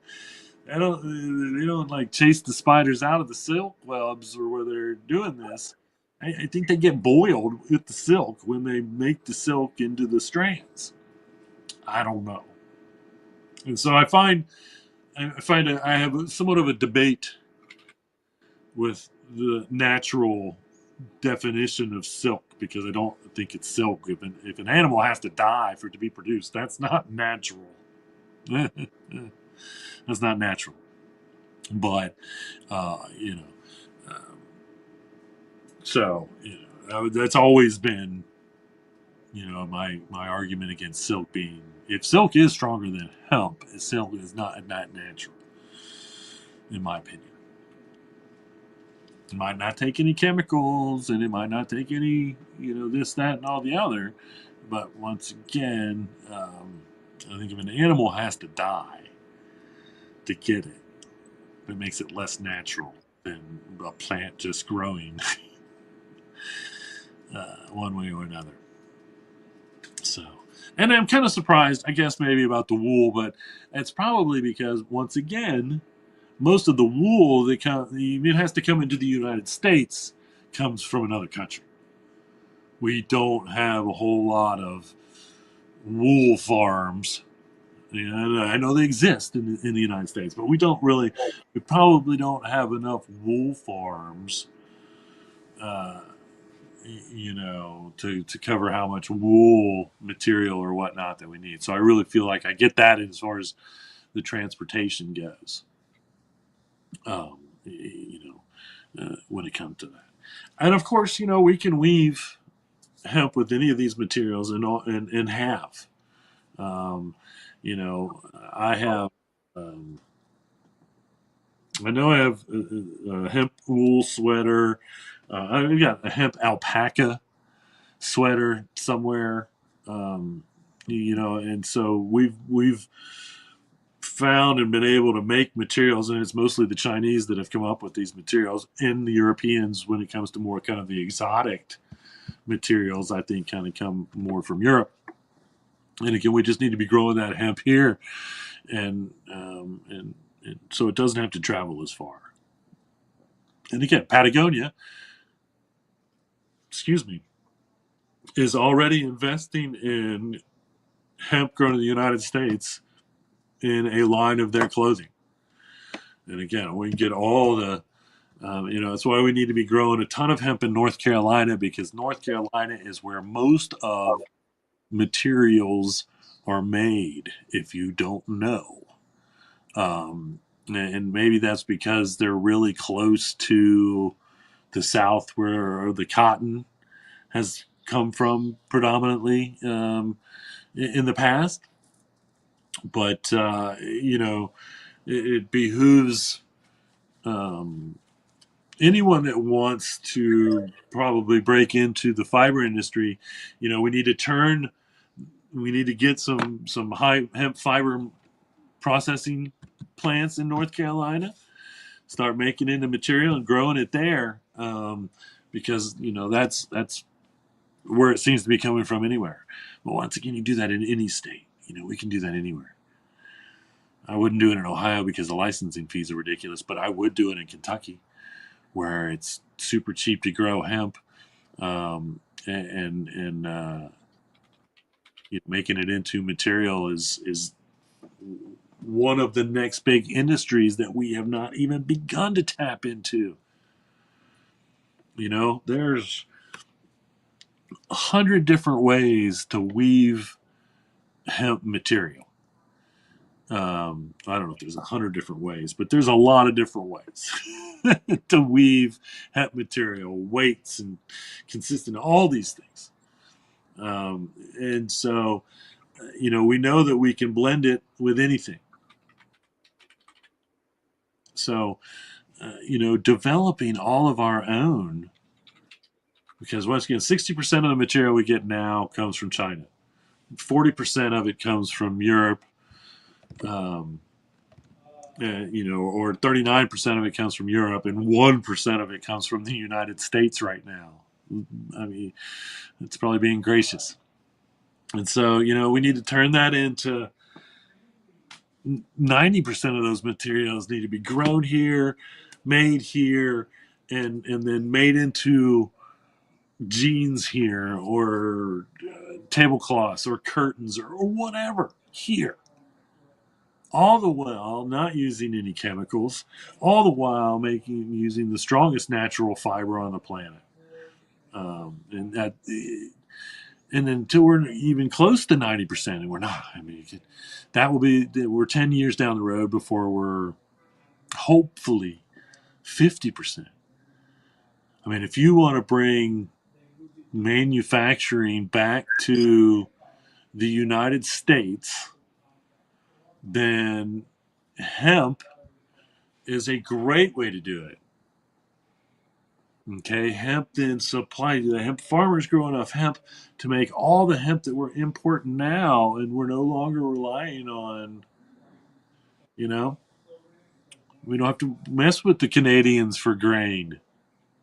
they don't like chase the spiders out of the silk webs or where they're doing this. I think they get boiled with the silk when they make the silk into the strands. I don't know. And so I have somewhat of a debate with the natural definition of silk, because I don't think it's silk. If an animal has to die for it to be produced, that's not natural. That's not natural. But so that's always been my argument against silk being, if silk is stronger than hemp, silk is not natural, in my opinion. It might not take any chemicals, and it might not take any, this, that, and all the other. But once again, I think if an animal has to die to get it, it makes it less natural than a plant just growing one way or another. And I'm kind of surprised, I guess, maybe about the wool, but it's probably because, once again, most of the wool that it has to come into the United States comes from another country. We don't have a whole lot of wool farms. And I know they exist in the United States, but we don't really, we probably don't have enough wool farms, uh, to cover how much wool material or whatnot that we need. So I really feel like I get that as far as the transportation goes, when it comes to that. And of course, we can weave hemp with any of these materials and have. Um, I have. Um, I know I have a hemp wool sweater. I've got a hemp alpaca sweater somewhere. Um, and so we've found and been able to make materials, and it's mostly the Chinese that have come up with these materials, and the Europeans when it comes to more kind of the exotic materials. I think kind of come more from Europe. And again, we just need to be growing that hemp here, and so it doesn't have to travel as far. And again, Patagonia, excuse me, is already investing in hemp grown in the United States in a line of their clothing. And again, we can get all the, that's why we need to be growing a ton of hemp in North Carolina, because North Carolina is where most of materials are made, if you don't know. And maybe that's because they're really close to the South, where the cotton has come from predominantly, in the past. But it behooves, um, anyone that wants to probably break into the fiber industry. We need to get some high hemp fiber processing plants in North Carolina, start making it into material and growing it there, because that's where it seems to be coming from anywhere. But once again, you do that in any state. We can do that anywhere. I wouldn't do it in Ohio because the licensing fees are ridiculous, but I would do it in Kentucky, where it's super cheap to grow hemp, and making it into material is one of the next big industries that we have not even begun to tap into. There's 100 different ways to weave hemp material. I don't know if there's 100 different ways, but there's a lot of different ways to weave hemp material, weights and consistent, all these things. And so, we know that we can blend it with anything. So, developing all of our own, because once again, 60% of the material we get now comes from China. 40% of it comes from Europe, um, or 39% of it comes from Europe, and 1% of it comes from the United States right now. I mean, it's probably being gracious. And so, we need to turn that into 90% of those materials need to be grown here, made here, and then made into jeans here, or tablecloths, or curtains, or whatever here. All the while not using any chemicals, all the while using the strongest natural fiber on the planet. And that, and until we're even close to 90%, and we're not. I mean, that will be, we're 10 years down the road before we're hopefully 50%. I mean, if you want to bring manufacturing back to the United States, then hemp is a great way to do it. Okay, hemp then supply the hemp farmers grow enough hemp to make all the hemp that we're importing now, and we're no longer relying on, you know, we don't have to mess with the Canadians for grain,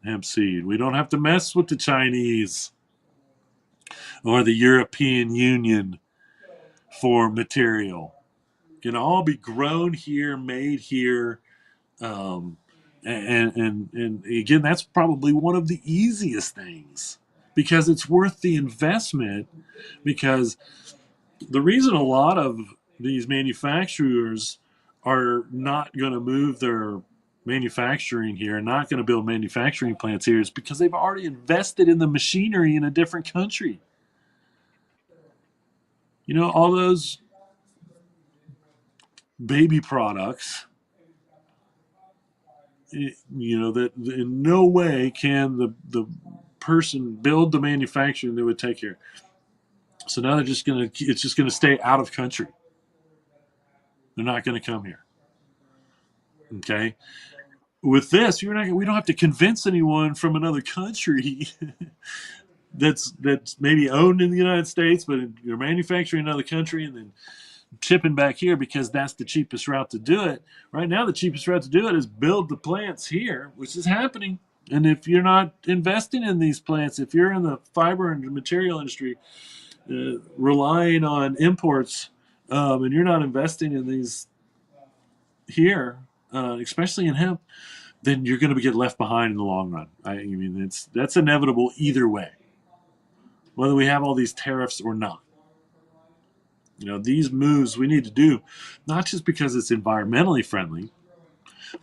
hemp seed. We don't have to mess with the Chinese or the European Union. for material. Can all be grown here, made here, um, and again, that's probably one of the easiest things because it's worth the investment. Because the reason a lot of these manufacturers are not going to move their manufacturing here, not going to build manufacturing plants here, is because they've already invested in the machinery in a different country. You know, all those baby products, you know, that in no way can the person build the manufacturing that would take care. So now they're just going to, it's just going to stay out of country. They're not going to come here. Okay. With this, you're not, we don't have to convince anyone from another country that's maybe owned in the United States, but you're manufacturing in another country and then shipping back here because that's the cheapest route to do it. Right now, the cheapest route to do it is build the plants here, which is happening. And if you're not investing in these plants, if you're in the fiber and material industry, relying on imports, and you're not investing in these here, especially in hemp, then you're going to get left behind in the long run. I mean, that's inevitable either way, whether we have all these tariffs or not. You know, these moves we need to do, not just because it's environmentally friendly,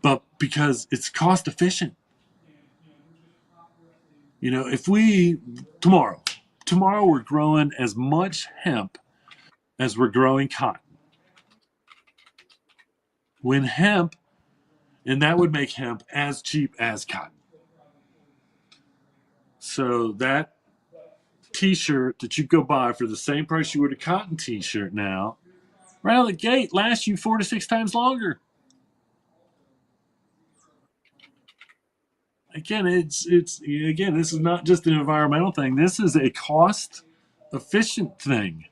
but because it's cost efficient. You know, if we tomorrow we're growing as much hemp as we're growing cotton. When hemp, and that would make hemp as cheap as cotton. So that T-shirt that you go buy for the same price you would a cotton T-shirt now, right out of the gate, lasts you 4 to 6 times longer. Again, it's again, this is not just an environmental thing. This is a cost efficient thing.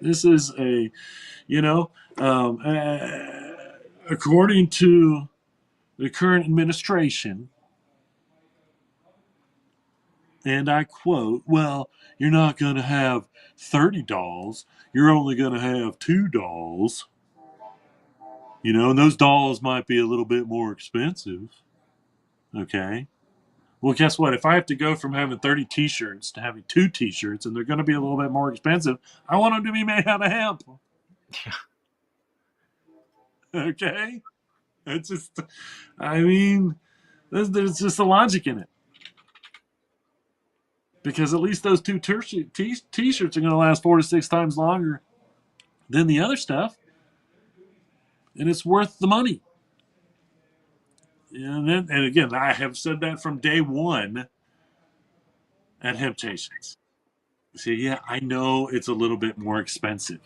This is a, you know, according to the current administration, and I quote, well, you're not going to have 30 dolls. You're only going to have 2 dolls. You know, and those dolls might be a little bit more expensive. Okay. Well, guess what? If I have to go from having 30 T-shirts to having 2 T-shirts, and they're going to be a little bit more expensive, I want them to be made out of hemp. Okay, it's just, I mean, there's just a logic in it because at least those T-shirts are going to last 4 to 6 times longer than the other stuff, and it's worth the money. And again, I have said that from day one at Hemptations. See, yeah, I know it's a little bit more expensive.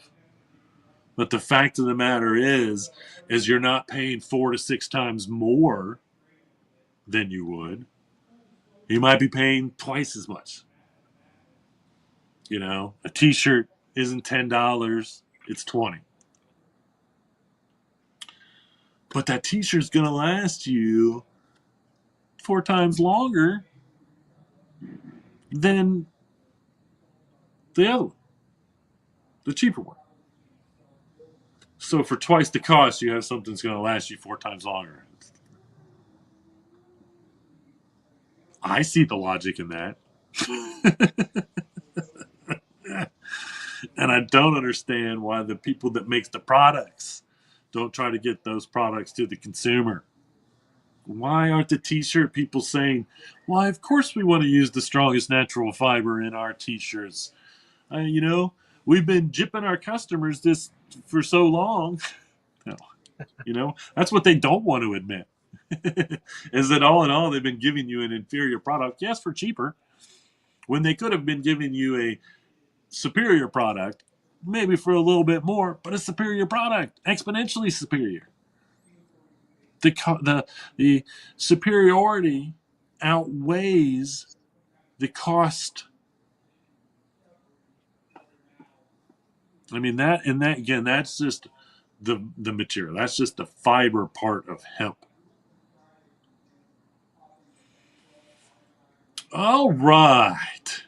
But the fact of the matter is you're not paying 4 to 6 times more than you would. You might be paying twice as much. You know, a T-shirt isn't $10; it's 20. But that T-shirt's gonna last you 4 times longer than the other one, the cheaper one. So for twice the cost, you have something that's gonna last you 4 times longer. I see the logic in that. And I don't understand why the people that make the products don't try to get those products to the consumer. Why aren't the t-shirt people saying, why, of course we want to use the strongest natural fiber in our t-shirts. You know, we've been jipping our customers this for so long. No, you know, that's what they don't want to admit. Is that all in all, they've been giving you an inferior product, yes, for cheaper, when they could have been giving you a superior product, maybe for a little bit more, but a superior product, exponentially superior. The superiority outweighs the cost. I mean that again, that's just the material. That's just the fiber part of hemp. All right.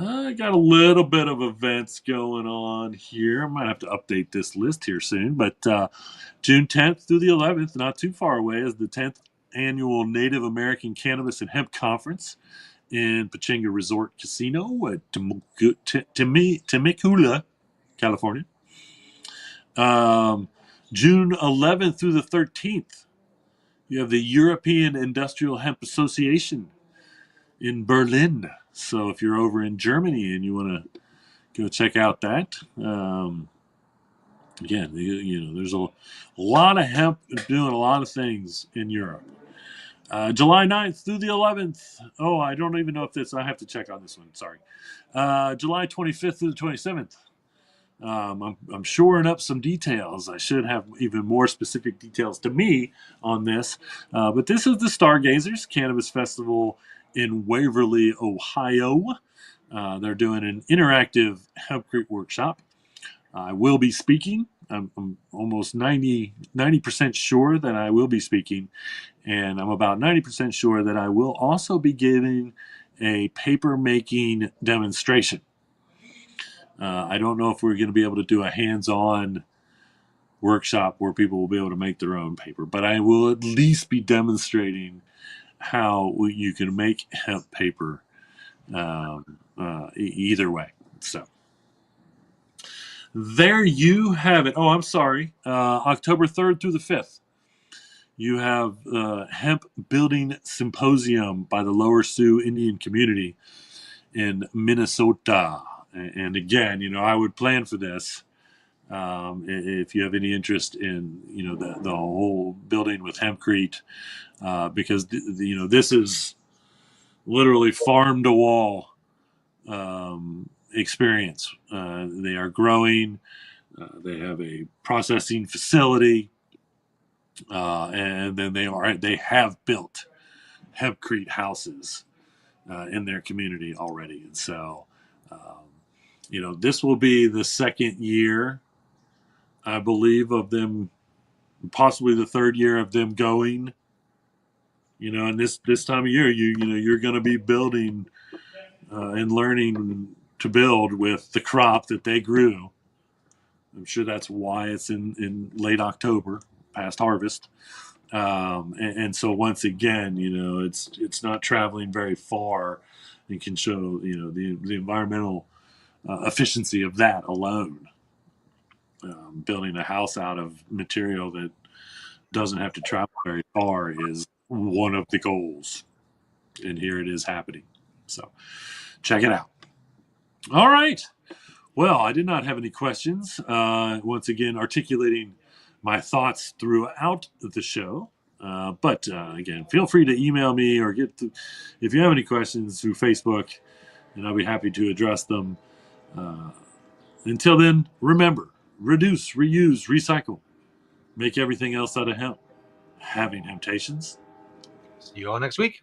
I got a little bit of events going on here. I might have to update this list here soon, but June 10th through the 11th, not too far away, is the 10th annual Native American Cannabis and Hemp Conference in Pachinga Resort Casino at Temecula, California. June 11th through the 13th, you have the European Industrial Hemp Association in Berlin. So if you're over in Germany and you want to go check out that, again, there's a lot of hemp doing a lot of things in Europe. July 9th through the 11th. Oh, I don't even know if this, I have to check on this one. Sorry. July 25th through the 27th. I'm shoring up some details. I should have even more specific details to me on this. But this is the Stargazers Cannabis Festival in Waverly, Ohio. They're doing an interactive hempcrete workshop. I will be speaking. I'm almost 90% sure that I will be speaking. And I'm about 90% sure that I will also be giving a paper making demonstration. I don't know if we're going to be able to do a hands-on workshop where people will be able to make their own paper, but I will at least be demonstrating how you can make hemp paper either way. So there you have it. Oh, I'm sorry. October 3rd through the 5th, you have Hemp Building Symposium by the Lower Sioux Indian Community in Minnesota. And again, I would plan for this. If you have any interest in, the whole building with hempcrete, because this is literally farm to wall experience. They are growing. They have a processing facility, and then they have built hempcrete houses in their community already, and so this will be the second year, I believe, of them, possibly the third year of them going. And this time of year, you're going to be building and learning to build with the crop that they grew. I'm sure that's why it's in late October, past harvest. And so once again, it's not traveling very far, and can show the environmental efficiency of that alone. Building a house out of material that doesn't have to travel very far is one of the goals, and here it is happening. So check it out. All right. Well, I did not have any questions. Once again, articulating my thoughts throughout the show. But again, feel free to email me or if you have any questions, through Facebook, and I'll be happy to address them. Until then, remember, reduce, reuse, recycle. Make everything else out of hemp. Having temptations. See you all next week.